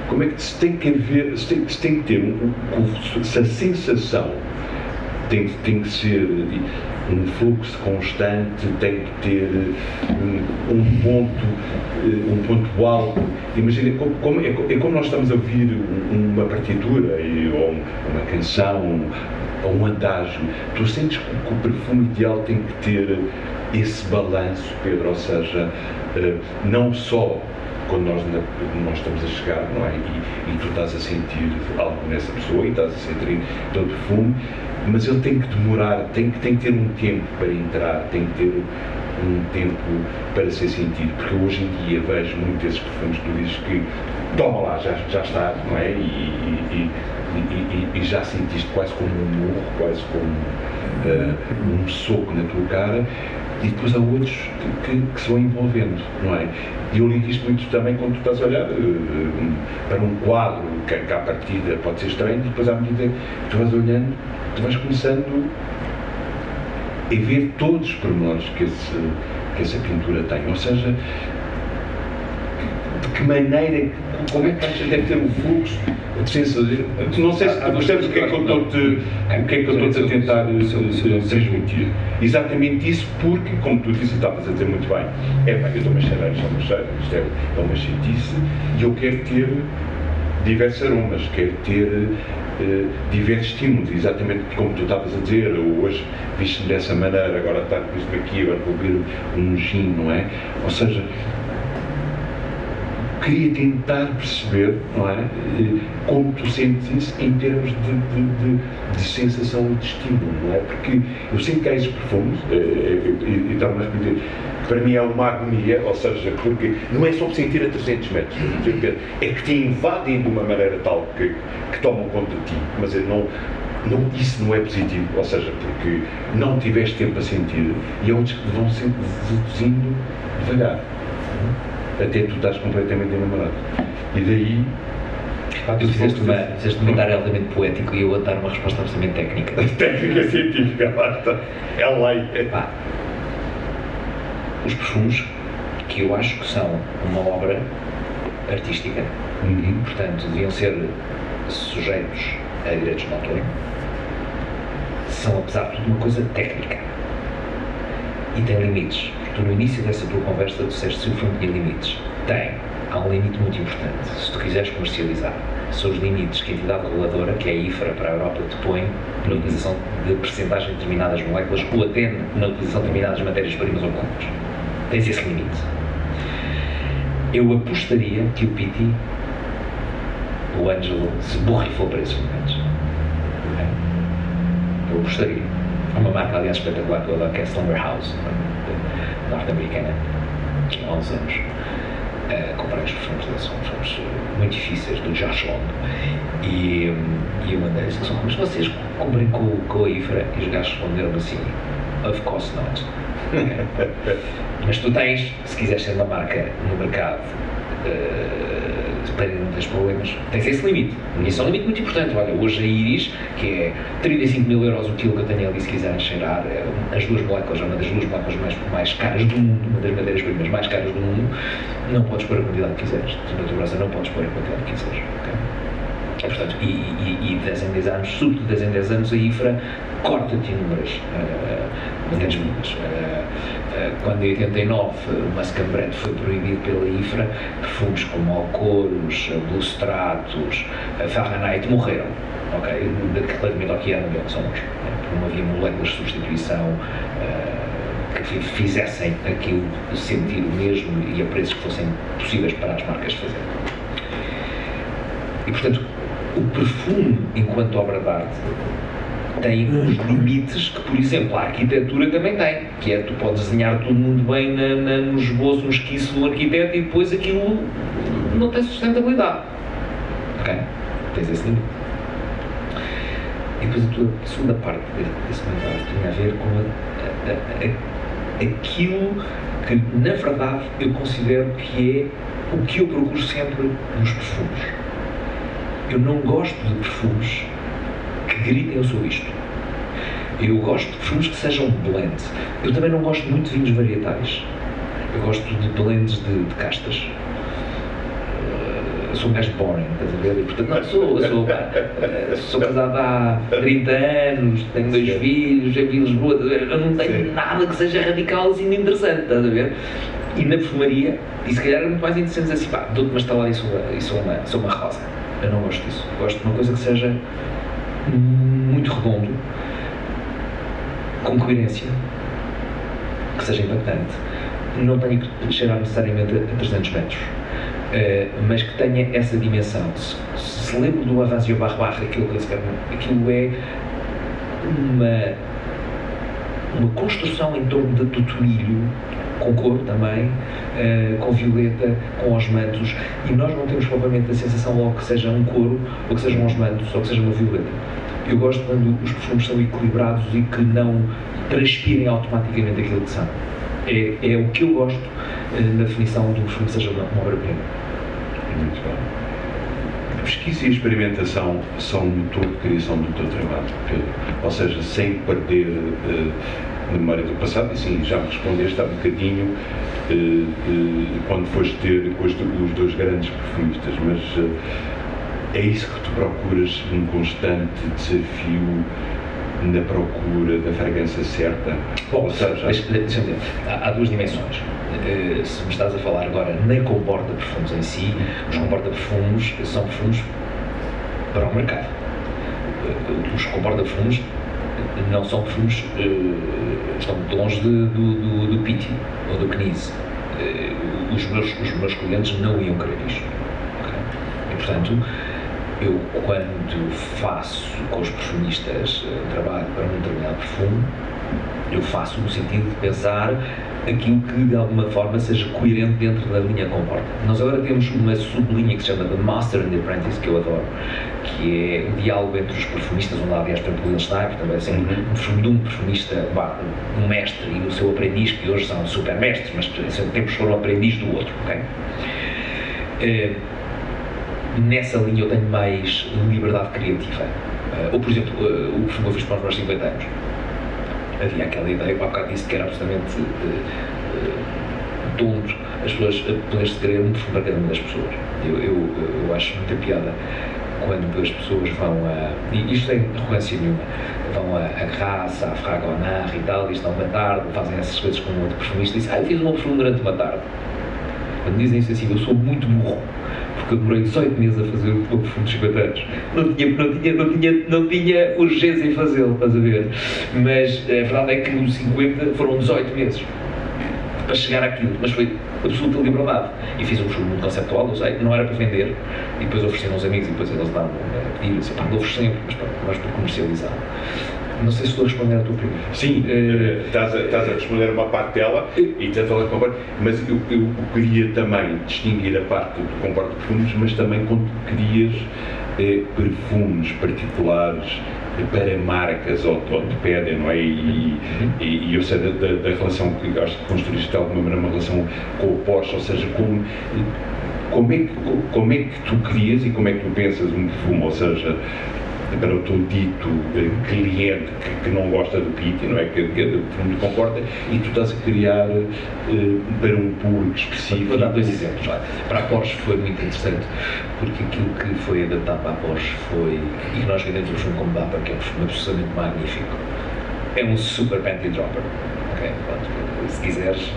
como é que se tem que haver, se tem que ter se a sensação tem que ser um fluxo constante, tem que ter um ponto alto. Imagina, como nós estamos a ouvir uma partitura ou uma canção ou um adágio, tu sentes que o perfume ideal tem que ter esse balanço, Pedro, ou seja, não só quando nós estamos a chegar, não é? E tu estás a sentir algo nessa pessoa e estás a sentir o perfume, mas ele tem que demorar, tem que ter um tempo para entrar, tem que ter um tempo para ser sentido, porque hoje em dia vejo muito esses perfumes que tu dizes que toma lá, já está, não é? E já sentiste quase como um murro, quase como um soco na tua cara. E depois há outros que se vão envolvendo, não é? E eu ligo isto muito também quando tu estás a olhar para um quadro que à partida pode ser estranho, e depois à medida que tu vais olhando, tu vais começando a ver todos os pormenores que essa pintura tem. Ou seja, de que maneira, como é que achas que deve ter o fluxo de sensações? Não sei se tu percebes o que é que eu estou a tentar transmitir. Exatamente isso, porque, como tu disse, estavas a dizer muito bem, eu estou-me a cheirar, isto é uma chatice, e eu quero ter diversos aromas, quero ter diversos estímulos, exatamente como tu estavas a dizer, hoje viste-me dessa maneira, agora está visto-me aqui, agora vou beber um gin, não é? Ou seja, queria tentar perceber, não é? Como tu sentes isso em termos de sensação e de estímulo, não é? Porque eu sinto que há esses perfumes, e estava a dizer, para mim é uma agonia, ou seja, porque não é só sentir a 300 metros, é que te invadem de uma maneira tal que tomam conta de ti, mas isso não é positivo, ou seja, porque não tiveste tempo a sentir e é outros que vão se reduzindo devagar, até tu estás completamente enamorado. E daí... Tu fizeste um comentário altamente poético e eu vou dar uma resposta absolutamente técnica. Técnica científica, basta. É lei. Os perfumes, que eu acho que são uma obra artística, e, portanto, deviam ser sujeitos a direitos de autor, são, apesar de tudo, uma coisa técnica. E tem limites. Tu, no início dessa tua conversa, disseste se o filme tinha limites. Há um limite muito importante. Se tu quiseres comercializar, são os limites que a entidade reguladora, que é a IFRA para a Europa, te põe na utilização de percentagem de determinadas moléculas ou até na utilização de determinadas matérias-primas ou moléculas. Tens esse limite. Eu apostaria que o Pitti, o Ângelo, se borrifou para esses limites. Eu apostaria. Há uma marca, aliás, espetacular toda, que é Slumber House, norte-americana, que há uns anos comprei os perfumes deles, são perfumes muito difíceis, do Josh Long, e eu mandei assim, mas vocês comprem com a IFRA? E os gajos responderam assim, of course not. Mas tu tens, se quiseres ser uma marca no mercado, para não teres problemas, tens esse limite. E esse é um limite muito importante. Olha, hoje a Iris, que é 35 mil euros o quilo que eu tenho ali, se quiserem cheirar, as duas moléculas, uma das duas moléculas mais caras do mundo, uma das madeiras-primas mais caras do mundo, não podes pôr a quantidade que quiseres. De natureza não podes pôr a quantidade que quiseres. Okay? Portanto, e 10 em 10 anos, sobretudo 10 em 10 anos, a IFRA corta-te inúmeras maneiras. Quando em 89 o Mascambrete foi proibido pela IFRA, perfumes como Alcoros, Blue Stratus, Fahrenheit morreram, ok? Relativamente ao que eram bem, são bons, porque não havia moléculas de substituição que fizessem aquilo sentido mesmo e a preços que fossem possíveis para as marcas fazerem. E portanto, o perfume enquanto obra de arte tem os limites que, por exemplo, a arquitetura também tem, que é, tu podes desenhar todo mundo bem no esboço, no esquiço do arquiteto e depois aquilo não tem sustentabilidade. Ok? Tens esse limite. E depois a tua segunda parte desse comentário tinha a ver com aquilo que, na verdade, eu considero que é o que eu procuro sempre nos perfumes. Eu não gosto de perfumes que gritem eu sou isto. Eu gosto de perfumes que sejam blends. Eu também não gosto muito de vinhos varietais. Eu gosto de blends de castas. Sou um gajo boring, estás a ver? E, portanto, não, sou casado há 30 anos, tenho 2 filhos, vivo em Lisboa, eu não tenho nada que seja radical assim de interessante, estás a ver? E na perfumaria, e se calhar é muito mais interessante dizer assim, pá, dou-te uma estalada e sou uma rosa. Eu não gosto disso. Eu gosto de uma coisa que seja muito redondo, com coerência, que seja impactante. Não tenho que cheirar necessariamente a 300 metros, mas que tenha essa dimensão. Se lembro do Avanzio Barbar, aquilo é uma construção em torno do tomilho, com cor também, com violeta, com osmantos, e nós não temos propriamente a sensação logo que seja um couro, ou que sejam osmantos, ou que seja uma violeta. Eu gosto quando os perfumes são equilibrados e que não transpirem automaticamente aquilo que são. É o que eu gosto na definição de um perfume que seja uma obra-prima. Muito bem. A pesquisa e a experimentação são o motor de criação do teu trabalho, Pedro. Ou seja, sem perder a memória do passado. E sim, já me respondeste há bocadinho quando foste ter os dois grandes perfumistas, mas é isso que tu procuras, um constante desafio na procura da fragrância certa? Bom, ou seja, deixa-me dizer, há duas dimensões. Se me estás a falar agora nem comporta-perfumes em si, os comporta-perfumes são perfumes para o mercado. Os comporta-perfumes não são perfumes, estão muito longe do Pitti ou do Knizia. Os meus clientes não iam querer isto. Okay? E, portanto, eu, quando faço com os perfumistas trabalho para um determinado perfume, eu faço no sentido de pensar aquilo que de alguma forma seja coerente dentro da linha Comporta. Nós agora temos uma sublinha que se chama The Master and the Apprentice, que eu adoro, que é o diálogo entre os perfumistas, onde há, aliás, por exemplo, o Schneider, também assim, um perfume de um perfumista, um mestre e o seu aprendiz, que hoje são super mestres, mas sempre tempos foram aprendiz do outro, ok? Nessa linha eu tenho mais liberdade criativa. Ou, por exemplo, o perfume que eu fiz para os meus 50 anos. Havia aquela ideia, há bocado disse que era absolutamente tonto as pessoas poderem-se querer um perfume para cada uma das pessoas. Eu acho muita piada quando as pessoas vão a... E isto sem arrogância nenhuma. Vão a Graça, a Fragonard e tal, e estão uma tarde, fazem essas coisas com um outro perfumista e dizem: eu fiz um perfume durante uma tarde. Quando dizem isso assim, eu sou muito burro, porque eu demorei 18 meses a fazer o meu perfume de 50 anos. Não tinha urgência em fazê-lo, estás a ver? Mas a verdade é que os 50 foram 18 meses para chegar àquilo, mas foi absoluta liberdade. E fiz um perfume muito conceptual, eu sei, não era para vender, e depois ofereci a uns amigos, e depois eles davam a pedir, assim, dou-vos sempre, mas para comercializar. Não sei se estou a responder à tua pergunta. Sim, estás a responder uma parte dela e estás a falar com mas eu queria também distinguir a parte do comporta perfumes, mas também quando querias perfumes particulares para marcas ou te pedem, não é? E eu sei da relação que acho que construíste de alguma maneira uma relação com o Porsche, ou seja, como é que tu crias e como é que tu pensas um perfume, ou seja, para o teu dito cliente que não gosta do Pitti, não é? Que não te comporta, e tu estás a criar para um público específico. Vou dar dois exemplos. Para a Porsche foi muito interessante, porque aquilo que foi adaptado para a Porsche foi, e que nós vendemos o perfume como Dapper, que é um perfume absolutamente magnífico, é um super panty dropper. Okay? Pronto, se quiseres,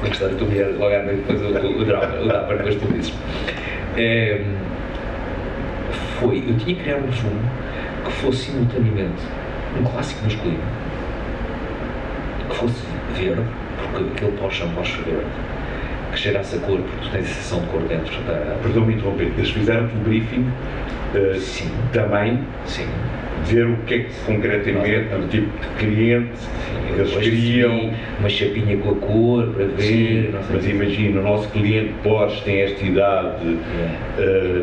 vou gostar da tua mulher logo à noite depois o Dapper, depois tu dizes. Eu tinha que criar um perfume que fosse simultaneamente um clássico masculino, que fosse verde, porque aquele Porsche é um Porsche verde, que cheirasse a cor, porque tu tens a sensação de cor dentro. Perdão-me interromper, eles fizeram-te um briefing sim. Também, sim. Ver o que é que concretamente, o tipo de cliente que eles queriam. Uma chapinha com a cor para ver. Sim, mas imagina, o nosso cliente Porsche tem esta idade,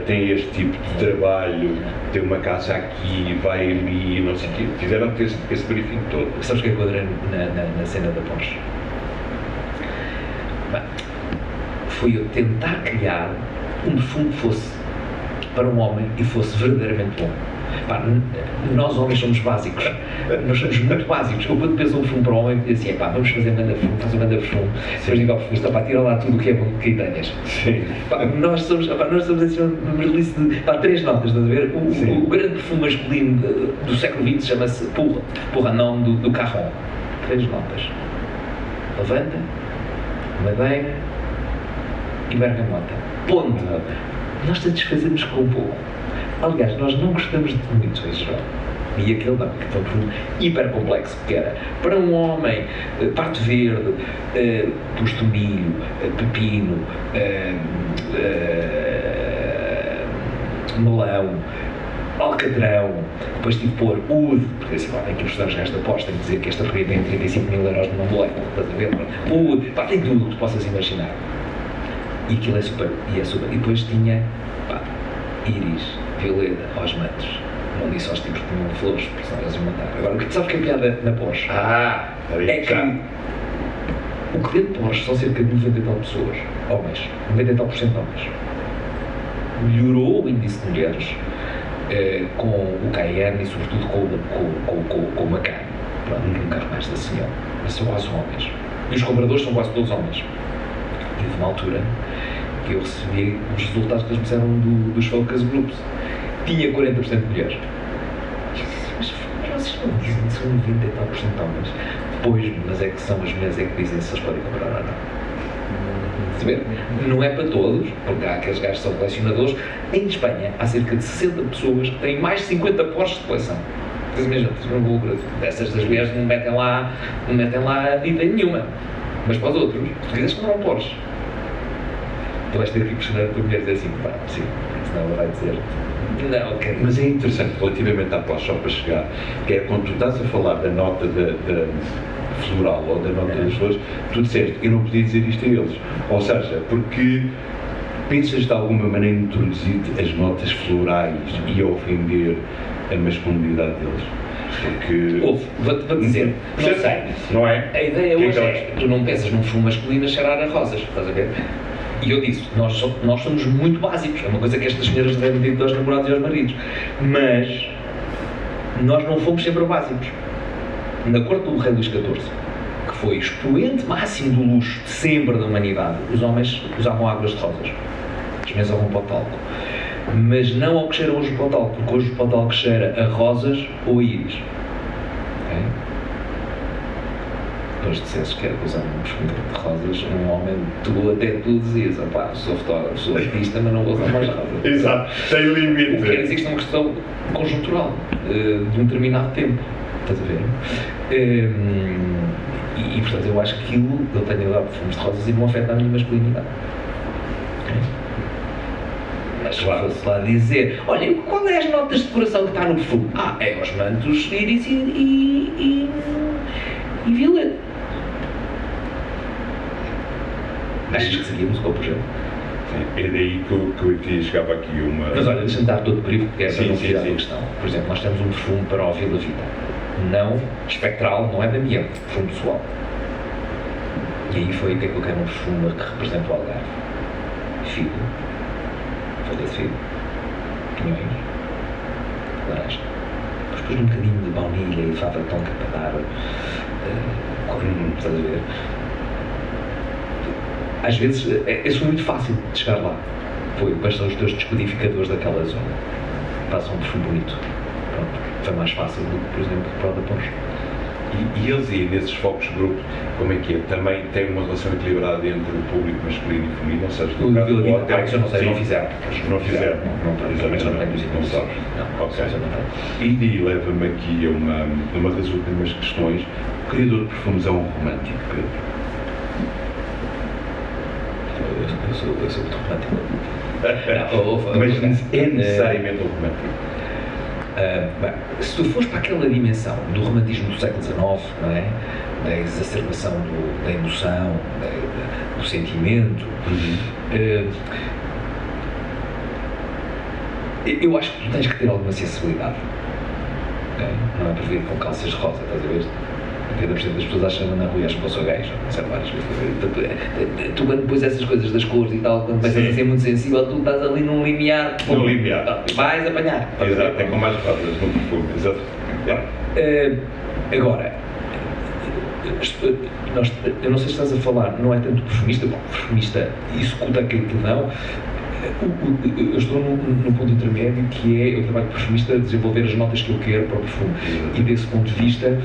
tem este tipo de trabalho, tem uma casa aqui, vai ali, não sei o quê. Fizeram esse briefing todo. Sabes o que é que eu adorei na cena da Porsche? Bem, foi eu tentar criar um perfume que fosse para um homem e fosse verdadeiramente bom. Pá, nós homens somos básicos, nós somos muito básicos. Eu quando penso um perfume para um homem, digo assim, vamos fazer um grande perfume, faz um grande perfume, depois digo ao perfumista, tira lá tudo o que é bom que tenhas. Nós somos assim uma release de 3 notas, estás a ver? O grande perfume masculino do século XX chama-se Pour un homme do Caron. 3 notas: lavanda, madeira e bergamota. Ponto. Nós satisfazemos com um pouco. Aliás, nós não gostamos de muito isso, João. E aquele não, que foi um perfume hiper complexo, que era para um homem, parte verde, posto milho, pepino, melão, alcatrão, depois tive de pôr oud, porque assim, tem que mostrar os gajos da Porsche, tem que dizer que esta porcaria tem 35 mil euros numa molécula, estás a ver? Oud, tem tudo o que tu possas imaginar. E aquilo é super. E depois tinha íris, violeta, aos mantos. Não disse aos tipos que tinham flores, porque senão eles iam matar. Agora, sabe que é piada na Porsche? É que o cliente Porsche são cerca de 90 e tal pessoas, homens, 90 e tal % homens. melhorou o índice de mulheres com o Cayenne e sobretudo com o Macan, um carro mais da senhora, mas são quase homens. E os compradores são quase todos homens. E houve uma altura que eu recebi os resultados que eles me disseram dos focus groups. Tinha 40% de mulheres. Mas vocês não dizem que são 90 e tal por cento homens? Pois, mas é que são as mulheres que dizem se eles podem comprar ou não. Não é para todos, porque há aqueles gajos que são colecionadores. Em Espanha há cerca de 60 pessoas que têm mais de 50 Porsches de coleção. Dessas das mulheres não metem lá ideia nenhuma. Mas para os outros, tu dizes que não é um Porsche. Tu vais ter que impressionar a tua mulher e dizer assim, pá, sim, senão ela vai dizer. Não, okay. Mas é interessante relativamente à Porsche, só para chegar, que é quando tu estás a falar da nota da floral ou da nota das flores, tu disseste, eu não podia dizer isto a eles. Ou seja, porque pensas de alguma maneira introduzir as notas florais e ofender a masculinidade deles? Porque... Vou-te dizer, não sei. Não é? A ideia hoje é, tu não pensas num perfume masculino a cheirar a rosas, estás a ver? E eu disse, nós somos muito básicos, é uma coisa que estas senhoras devem dizer aos namorados e aos maridos, mas nós não fomos sempre básicos. Na corte do rei Luís XIV, que foi expoente máximo do luxo de sempre da humanidade, os homens usavam águas de rosas, as mulheres usavam pó de talco, mas não ao que cheira hoje o pó de talco, porque hoje o pó de talco cheira a rosas ou a íris. Okay? Depois dissesses que era usar um perfume de rosas, um homem, tu dizias, opá, sou fotógrafo, sou artista, mas não vou usar mais rosas. Exato, tem limite. O que quer dizer que isto é uma questão conjuntural, de um determinado tempo, estás a ver? E portanto eu acho que aquilo, eu tenho agora perfumes de rosas e não afeta a minha masculinidade. Okay? Mas se fosse lá dizer, olha, qual é as notas de decoração que está no perfume? É os mantos íris e violeta. Achas que seguimos com o projeto? Sim, é daí que eu queria chegar para aqui uma... Mas olha, deixa-me dar todo o perigo, porque é para não tirar a sim. questão. Por exemplo, nós temos um perfume para o Vila Vita. Não espectral, não é da minha, perfume pessoal. E aí foi o que é que eu quero, um perfume que representa o Algarve. Figo, folha de figo, pinhões, laranja. Depois um bocadinho de baunilha e fava tonka para dar estás a ver? Às vezes é muito fácil de chegar lá. Quais são os teus descodificadores daquela zona? Passa um perfume bonito. Pronto, foi mais fácil do que, por exemplo, para o da Porsche. E eles aí, nesses focos grupos, como é que é? Também tem uma relação equilibrada entre o público masculino e feminino, ou seja, o Vila Vita, eu não sei, sim. não fizeram. Não fizeram. Exatamente, não tenho não sabes. Não, ok. não. E daí leva-me aqui a uma das últimas questões. O criador de perfumes é um romântico, Pedro? Eu sou muito romântico. Mas é necessariamente um romântico? Bem, se tu fores para aquela dimensão do romantismo do século XIX, não é? Da exacerbação da emoção, do sentimento, eu acho que tu tens que ter alguma sensibilidade. Não é para vir com calças rosa, estás a ver? 80% das pessoas acham na rua e acham que eu sou gajo, sabe várias vezes. Tu quando pões essas coisas das cores e tal, quando começas a ser muito sensível, tu estás ali num limiar. Vais apanhar. Exato, é com mais rodas no perfume, exato. Agora, eu não sei se estás a falar, não é tanto perfumista, porque o perfumista executa aquilo que dão. Eu estou num ponto intermédio que é, eu trabalho de perfumista a desenvolver as notas que eu quero para o perfume. E desse ponto de vista,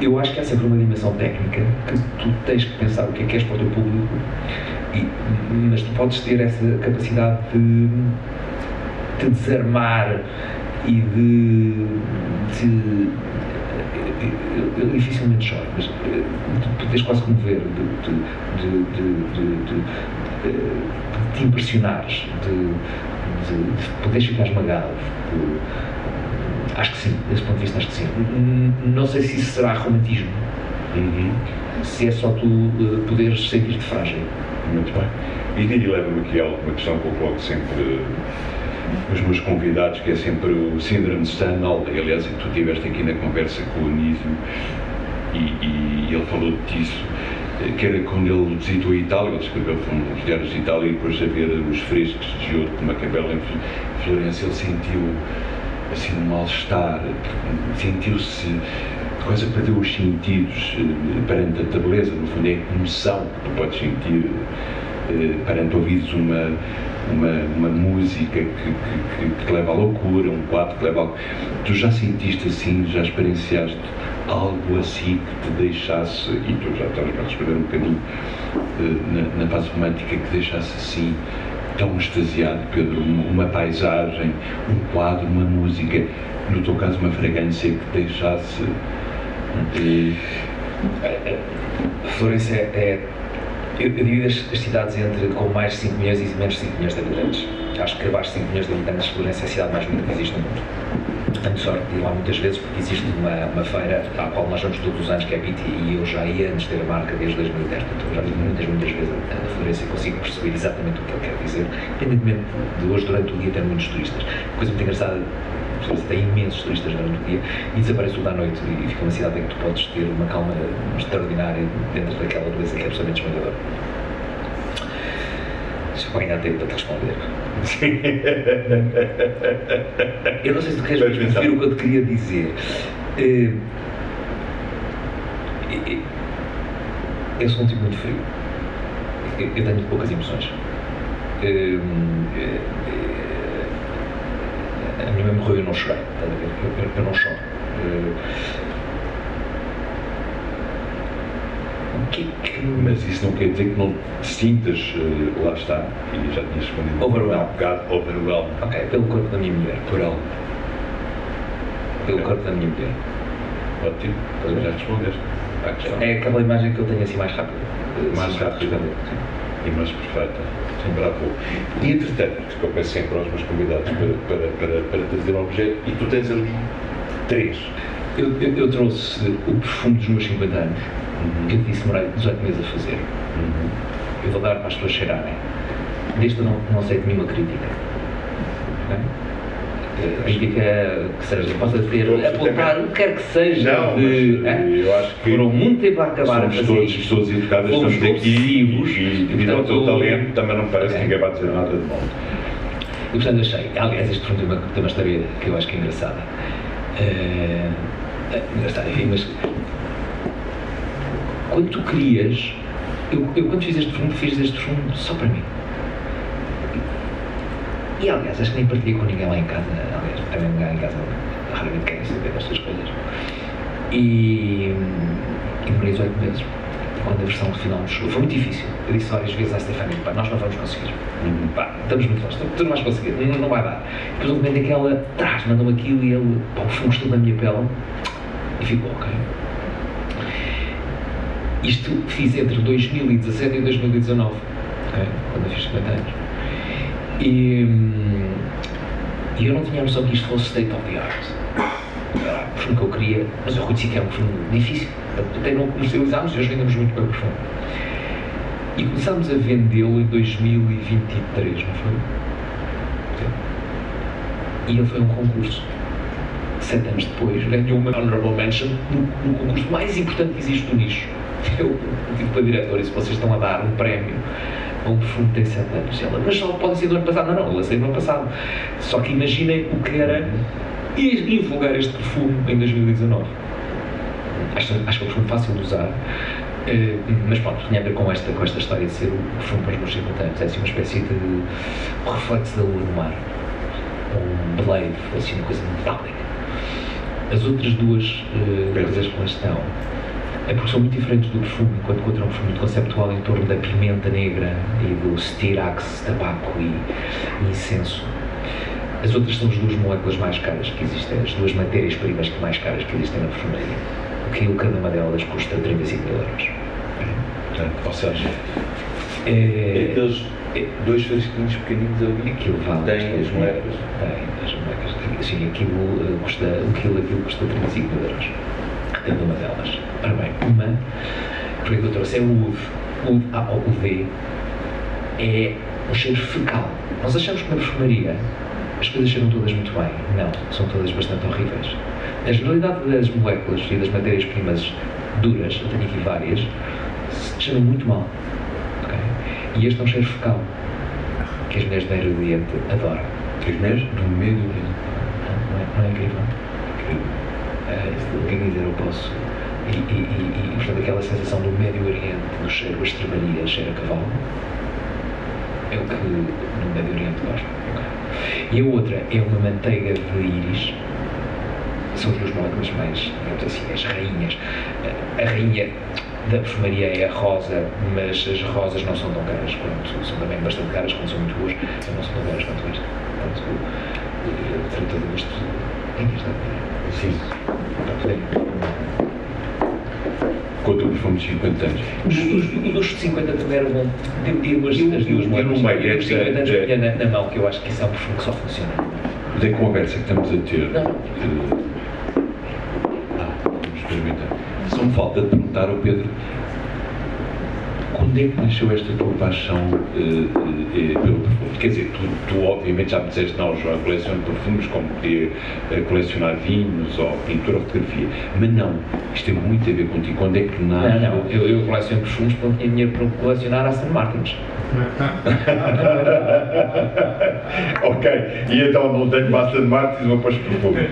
eu acho que há sempre uma dimensão técnica que tu tens que pensar o que é que és para o teu público, mas tu podes ter essa capacidade de te desarmar e de eu dificilmente choro, mas tu podes quase comover, de te impressionares, de poderes ficar esmagado. Acho que sim, desse ponto de vista acho que sim. Não sei se isso será romantismo, se é só tu poderes sentir-te frágil. Muito bem. E daí leva-me aqui a uma questão que eu coloco sempre os meus convidados, que é sempre o síndrome de Stendhal. Aliás, tu estiveste aqui na conversa com o Anísio e ele falou disso. que era quando ele visitou a Itália, ele escreveu os diários de Itália, e depois a ver os frescos de Giotto de Macabella em Florença, ele sentiu assim um mal-estar, sentiu-se quase perdeu os sentidos perante a beleza. No fundo é a emoção que tu podes sentir perante ouvires uma música que te leva à loucura, um quadro que te leva a... Tu já sentiste assim, já experienciaste algo assim que te deixasse, e tu já estás a escrever um bocadinho na fase romântica, que deixasse assim tão extasiado, Pedro, uma paisagem, um quadro, uma música, no teu caso uma fragrância que te deixasse... Florença eu divido as cidades entre com mais de 5 milhões e menos de 5 milhões de habitantes. Acho que abaixo de 5 milhões de habitantes, Florença é a cidade mais bonita que existe no mundo. Tenho sorte de ir lá muitas vezes, porque existe uma feira à qual nós vamos todos os anos, que é a Pitti, e eu já ia antes de ter a marca desde 2010, portanto já vi muitas vezes a Florença e consigo perceber exatamente o que ele quer dizer, independentemente de hoje durante o dia ter muitos turistas. Coisa muito engraçada, tem imensos turistas durante o dia e desaparece tudo à noite, e fica uma cidade em que tu podes ter uma calma extraordinária dentro daquela beleza que é absolutamente esmagadora. Deixa eu ganhar tempo para te responder. Eu não sei se tu queres ouvir o que eu te queria dizer. Eu sou um tipo muito frio. Eu tenho poucas emoções. A minha mãe morreu e eu não chorei, estás a ver? Eu não choro. Mas isso não quer dizer que não te sintas, lá está, e já tinhas respondido. Overwhelmed. Ok, pelo corpo da minha mulher. Por ela. Pelo corpo da minha mulher. Ótimo, já respondeste à questão. É aquela imagem que eu tenho assim mais rápida. Mais rápida e mais perfeita. Sim, bravo. E entretanto, que eu peço sempre aos meus convidados para trazer um objeto, e tu tens ali 3. Eu trouxe o perfume dos meus 50 anos, que eu disse demorei 18 meses a fazer. Eu vou dar para as pessoas cheirarem. Deste eu não aceito nenhuma crítica. Crítica que seja, possa ter, apontar o que quer que seja. Não, mas eu acho que foram muito tempo a acabar a fazer todas pessoas educadas, estamos aqui e devido ao teu talento também não parece que ninguém vai dizer nada de mal. E portanto achei, aliás, este filme tem uma história que eu acho que é engraçada. Enfim, mas quando tu crias, eu quando fiz este filme só para mim. E aliás, acho que nem partilhei com ninguém lá em casa, aliás, também ninguém lá em casa raramente querem saber destas coisas. E demorei 18 meses, quando a versão final me chegou. Foi muito difícil. Eu disse várias vezes à Stefania, pá, nós não vamos conseguir. Pá, estamos muito longe, tu não vais conseguir, não vai dar. Depois de repente é que ela mandou-me aquilo e ele, pá, o fumo estou na minha pele e ficou ok. Isto fiz entre 2017 e 2019, okay? Quando eu fiz 50 anos. E eu não tinha noção que isto fosse state of the art. Era o perfume que eu queria, mas eu reconheci que era um perfume difícil. Até não comercializámos e hoje vendemos muito bem o perfume. E começámos a vendê-lo em 2023, não foi? E ele foi um concurso. 7 anos depois, ganhou uma honorable mention no concurso mais importante que existe no nicho. Eu tive para a diretora e se vocês estão a dar um prémio a um perfume que tem 7 anos. Ela, mas só pode ser do ano passado. Não, ele saiu do ano passado. Só que imaginem o que era divulgar este perfume em 2019. Acho que é um perfume fácil de usar, mas pronto, tinha a ver com esta história de ser o perfume para os meus 50 anos. É assim uma espécie de reflexo da lua no mar. Um blade, assim uma coisa metálica. As outras duas coisas que lá estão é porque são muito diferentes do perfume, enquanto o outro é um perfume muito conceptual em torno da pimenta negra e do styrax, tabaco e incenso. As outras são as duas moléculas mais caras que existem, as duas matérias-primas mais caras que existem na perfumaria. Cada uma delas custa 35 mil euros. Ou seja, aqueles 2 fresquinhos pequeninos ali, aquilo vale. Tem as moléculas? Tem as moléculas. Sim, aquilo custa 35 mil euros. Cada uma delas. Ora bem, porque eu trouxe é o Oud. Oud, A-O-U-D, é um cheiro fecal. Nós achamos que na perfumaria as coisas cheiram todas muito bem. Não, são todas bastante horríveis. A generalidade das moléculas e das matérias-primas duras, eu tenho aqui várias, cheiro muito mal. Okay? E este é um cheiro focal, que as mulheres do Médio Oriente adoram. As mulheres do Médio Oriente. Não é incrível? Quer dizer, eu posso. E portanto, aquela sensação do Médio Oriente, do cheiro a estrebaria, cheiro a cavalo, é o que no Médio Oriente gosto. Okay? E a outra é uma manteiga de íris. São as duas moléculas mais, digamos assim, as rainhas. A rainha da perfumaria é a rosa, mas as rosas não são tão caras quanto, são também bastante caras quando são muito boas, mas não são tão caras quanto esta. Portanto, trata disto em questão. Sim. Quanto o perfume de 50 anos. O dos 50 também era bom. As duas moléculas. Os 50 anos tinha na mão, que eu acho que isso é um perfume que só funciona. Da conversa que estamos a ter. Não. Vamos experimentar. Só me falta de perguntar ao Pedro, quando é que nasceu esta tua paixão pelo perfume? Quer dizer, tu obviamente já me disseste, não, João, coleciono perfumes como podia colecionar vinhos ou pintura ou fotografia, mas não, isto tem muito a ver contigo. Quando é que nasce? Não, eu coleciono perfumes porque não tinha dinheiro para colecionar Aston Martins. Ok, e então não tenho Aston Martins, vou para os perfumes.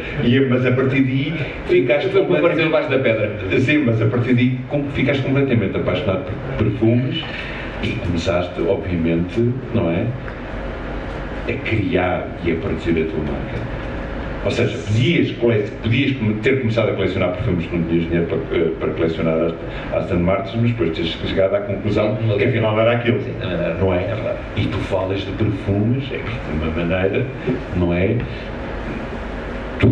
Mas a partir daí ficaste completamente debaixo da pedra. Sim, mas a partir daí ficaste completamente apaixonado por perfumes e começaste, obviamente, não é? A criar e a produzir a tua marca. Ou seja, podias ter começado a colecionar perfumes que não tinhas dinheiro para colecionar Aston Martins, mas depois tens chegado à conclusão que afinal não era aquilo. Sim, não é? É verdade. E tu falas de perfumes, de uma maneira, não é? Tu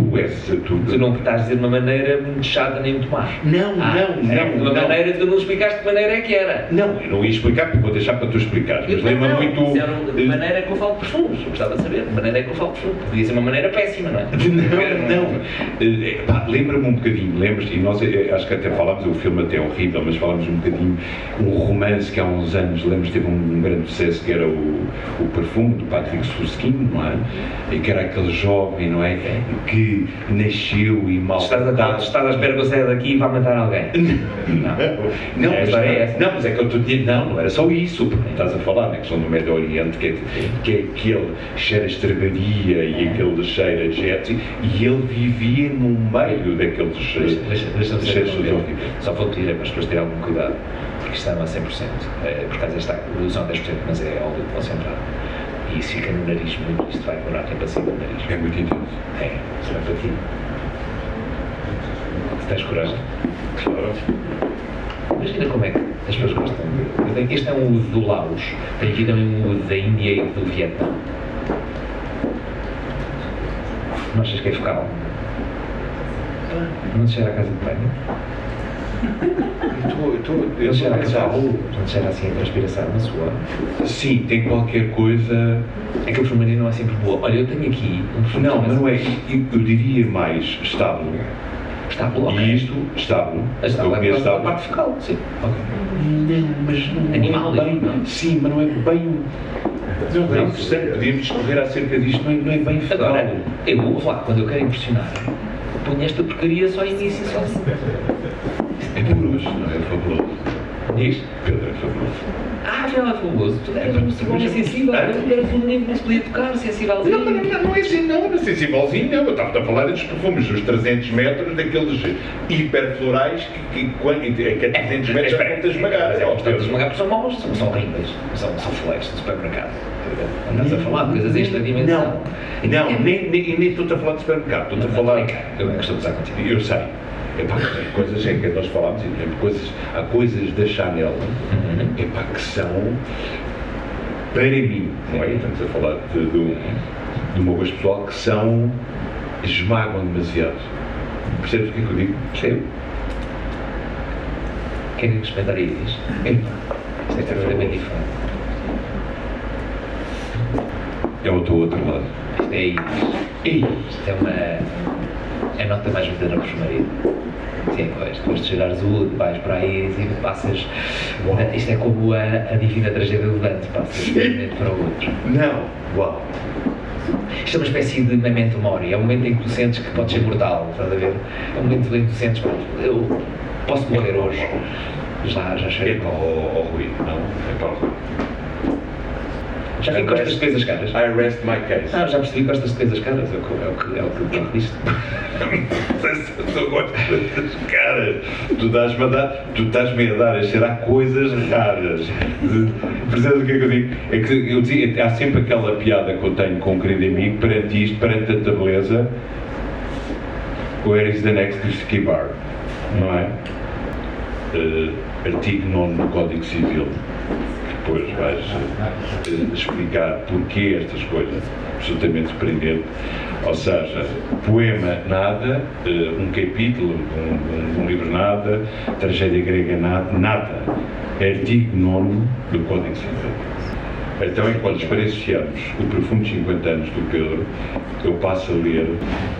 não estás a dizer de uma maneira muito chata nem muito má. Não. De uma maneira, tu não explicaste de maneira é que era. Não, eu não ia explicar, porque vou deixar para tu explicar. Mas lembra muito. De maneira é que eu falo de perfumes. Eu gostava de saber. De maneira é que eu falo de perfumes. Podia ser uma maneira péssima, não é? Não. Lembra-me um bocadinho, lembras? E nós acho que até falámos, o filme até é horrível, mas falámos um bocadinho, um romance que há uns anos, lembras, teve um grande sucesso, que era o Perfume, do Patrick Susskind, não é? E que era aquele jovem, não é? Que nasceu e mal. Estás à espera que eu saia daqui e vá matar alguém? Não, a história é essa. Não, mas é que eu estou dizendo, não era só isso, porque estás a falar na questão do Médio Oriente, que é aquele cheiro a estrebaria e aquele cheiro a jet, e ele vivia no meio daqueles cheiros. Só vou pedir para as pessoas terem algum cuidado, porque isto está a 100%. Por causa desta redução a 10%, mas é óleo concentrado. E isso fica no nariz muito, isto vai demorar tempo assim no nariz. É muito intenso. É, será para ti. Se tens coragem. Claro. Imagina como é que as pessoas gostam de. Este é um udo do Laos, tem aqui também um udo da Índia e do Vietnã. Não achas que é focal? Não te cheira a casa de banho? Eu Não cheira a pensar. cavalo? Não te cheira assim a transpiração na sua? Sim, tem qualquer coisa. É que a perfumaria não é sempre boa. Olha, eu tenho aqui um perfume. Não, mas não é. Eu diria mais estável. Está boa, E ok. isto, estável. Está Eu lá conheço a estável. parte focal, sim. Ok. Não, mas não Animal, é bem. não? Sim, mas não é bem. Não é interessante, podíamos discorrer acerca disto, não é bem fecal. Agora, eu vou falar, quando eu quero impressionar, ponho esta porcaria só em início e só assim. É fabuloso, não é fabuloso. Diz? Pedro, é fabuloso. Afinal é fabuloso. Tu eras um homem sensível, tu eras um menino que não se podia tocar, sensívelzinho. Não é assim, não é sensívelzinho, não. Eu estava a falar dos perfumes, dos 300 metros, daqueles hiperflorais que a 300 metros já conta esmagar. Portanto, esmagar porque são maus, são horríveis, são flex do supermercado. Andas a falar de coisas desta dimensão. Não, nem estou a falar de supermercado, estou a falar. Eu estou a usar contigo. Eu sei. Epá, coisas em que nós falámos, por exemplo, há coisas da Chanel epá, que são, para mim, não é? Estamos a falar de uma coisa pessoal, que são, esmagam demasiado. Percebes o que é que eu digo? Percebo. Querem experimentar isto? Isto é extremamente diferente. É o teu outro lado. Isto é isto. Isto é a nota mais bonita da perfumaria. Sim, pois, depois de cheirares o udo, vais para aí e passas. Isto é como a divina tragédia do Dante, passas de um momento para o outro. Não! Uau! Isto é uma espécie de memento mori, é um momento em que tu sentes que podes ser mortal, estás a ver? É um momento em que tu sentes, eu posso morrer hoje. Já chega. É para o Rui, não? É para o Rui. Já vi gostas de coisas caras? I rest my case. Já percebi que gostas de coisas caras, é o que disse. Não sei se eu gosto de coisas caras. Tu estás-me a dar a cheirar coisas raras. Percebes o que é que eu digo? É que eu digo, há sempre aquela piada que eu tenho com um querido amigo perante isto, perante tanta beleza. Where is the next whiskey bar? Não é? Artigo 9 do Código Civil. Depois vais explicar porquê estas coisas, absolutamente surpreendente. Ou seja, poema nada, um capítulo, um livro nada, tragédia grega nada. Artigo 9 do Código Civil. Então, enquanto experienciamos o perfume de 50 anos do Pedro, eu passo a ler,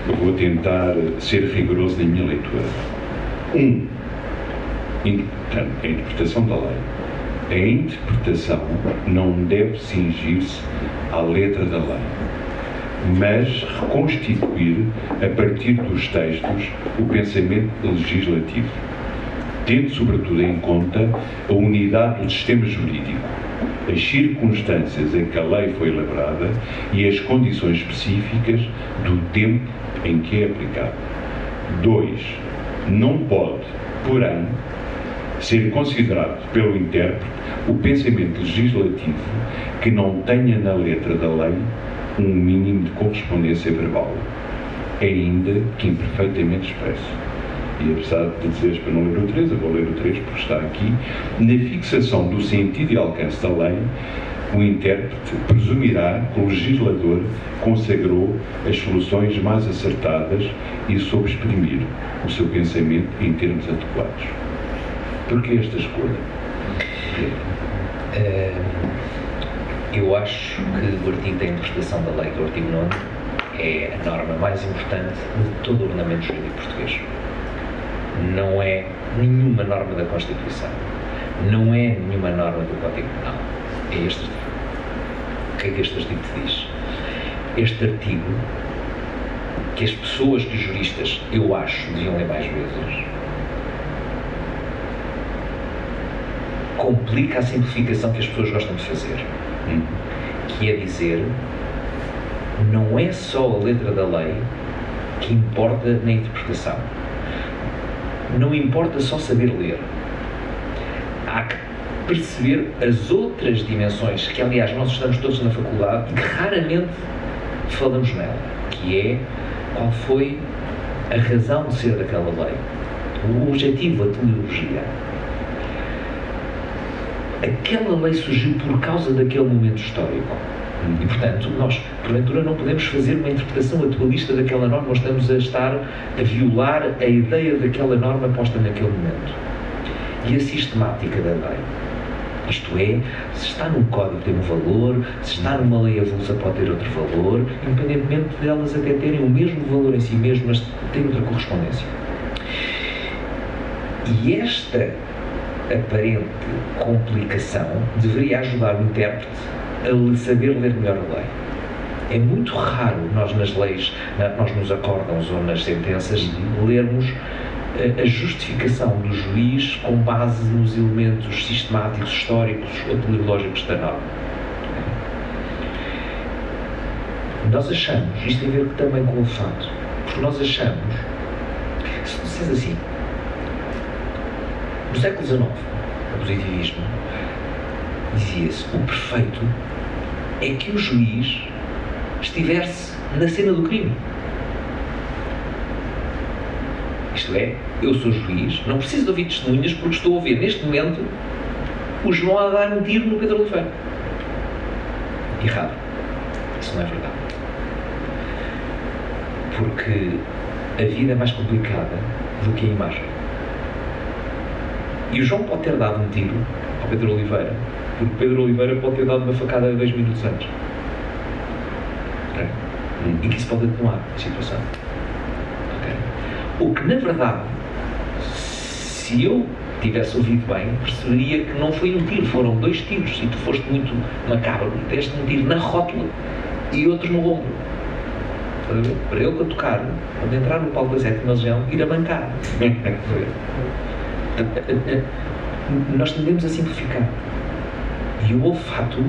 eu vou tentar ser rigoroso na minha leitura. Portanto, a interpretação da lei. A interpretação não deve cingir-se à letra da lei, mas reconstituir, a partir dos textos, o pensamento legislativo, tendo sobretudo em conta a unidade do sistema jurídico, as circunstâncias em que a lei foi elaborada e as condições específicas do tempo em que é aplicada. 2. Não pode, porém, ser considerado pelo intérprete o pensamento legislativo que não tenha na letra da lei um mínimo de correspondência verbal, ainda que imperfeitamente expresso. E apesar de dizeres para não ler o 3, eu vou ler o 3 porque está aqui. Na fixação do sentido e alcance da lei, o intérprete presumirá que o legislador consagrou as soluções mais acertadas e soube exprimir o seu pensamento em termos adequados. Porquê esta escolha? Eu acho que o artigo da interpretação da lei, do artigo 9, é a norma mais importante de todo o ordenamento jurídico português. Não é nenhuma norma da Constituição, não é nenhuma norma do Código Penal, é este artigo. O que é que este artigo te diz? Este artigo, que as pessoas, que os juristas, eu acho, deviam ler mais vezes, complica a simplificação que as pessoas gostam de fazer, que é dizer, não é só a letra da lei que importa na interpretação. Não importa só saber ler. Há que perceber as outras dimensões, que aliás nós estamos todos na faculdade e que raramente falamos nela, que é qual foi a razão de ser daquela lei, o objetivo, a teleologia. Aquela lei surgiu por causa daquele momento histórico. E, portanto, nós, porventura, não podemos fazer uma interpretação atualista daquela norma, nós estamos a estar a violar a ideia daquela norma posta naquele momento. E a sistemática da lei. Isto é, se está num código tem um valor, se está numa lei avulsa pode ter outro valor, independentemente de elas até terem o mesmo valor em si mesmo, mas têm outra correspondência. E esta aparente complicação deveria ajudar o intérprete a saber ler melhor a lei. É muito raro nós nas leis, nós nos acórdãos ou nas sentenças, lermos a justificação do juiz com base nos elementos sistemáticos, históricos ou teleológicos da norma. Nós achamos, isto tem a ver também com o fato, porque nós achamos, se disseres assim, no século XIX, o positivismo, dizia-se, o perfeito é que o juiz estivesse na cena do crime. Isto é, eu sou juiz, não preciso de ouvir testemunhas porque estou a ouvir neste momento o João a dar um tiro no Pedro Oliveira. Errado. Isso não é verdade. Porque a vida é mais complicada do que a imagem. E o João pode ter dado um tiro ao Pedro Oliveira, porque Pedro Oliveira pode ter dado uma facada 10 minutos antes. Okay? E que isso pode atenuar a situação. Okay? O que, na verdade, se eu tivesse ouvido bem, perceberia que não foi um tiro, foram 2 tiros, e tu foste muito macabro, deste um tiro na rótula e outro no ombro. Para ele, para tocar, quando entrar no palco da 7ª Legião, ir a bancar. nós tendemos a simplificar. E o olfato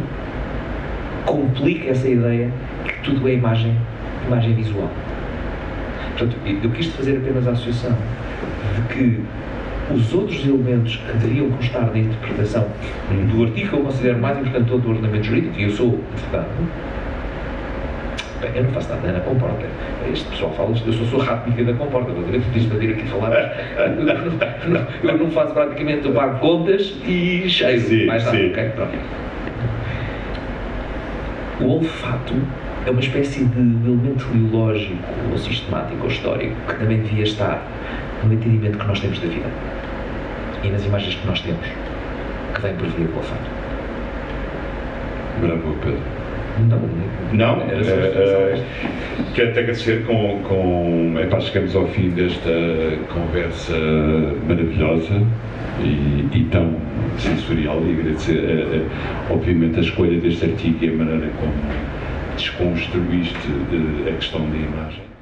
complica essa ideia que tudo é imagem visual. Portanto, eu quis fazer apenas a associação de que os outros elementos que deveriam constar na interpretação do artigo que eu considero mais importante de todo o ordenamento jurídico, e eu sou advogado, eu não faço nada na comporta. Este pessoal fala, eu sou rato da comporta, mas eu diz para vir aqui falar. Eu não faço praticamente, eu pago contas e cheio. Sim, mais nada, sim. ok? Pronto. O olfato é uma espécie de elemento biológico, ou sistemático, ou histórico, que também devia estar no entendimento que nós temos da vida e nas imagens que nós temos, que vem por via do olfato. Bravo, Pedro. Não, Não, quero-te agradecer epá, chegamos ao fim desta conversa maravilhosa e tão sensorial, e agradecer obviamente a escolha deste artigo e a maneira como desconstruíste a questão da imagem.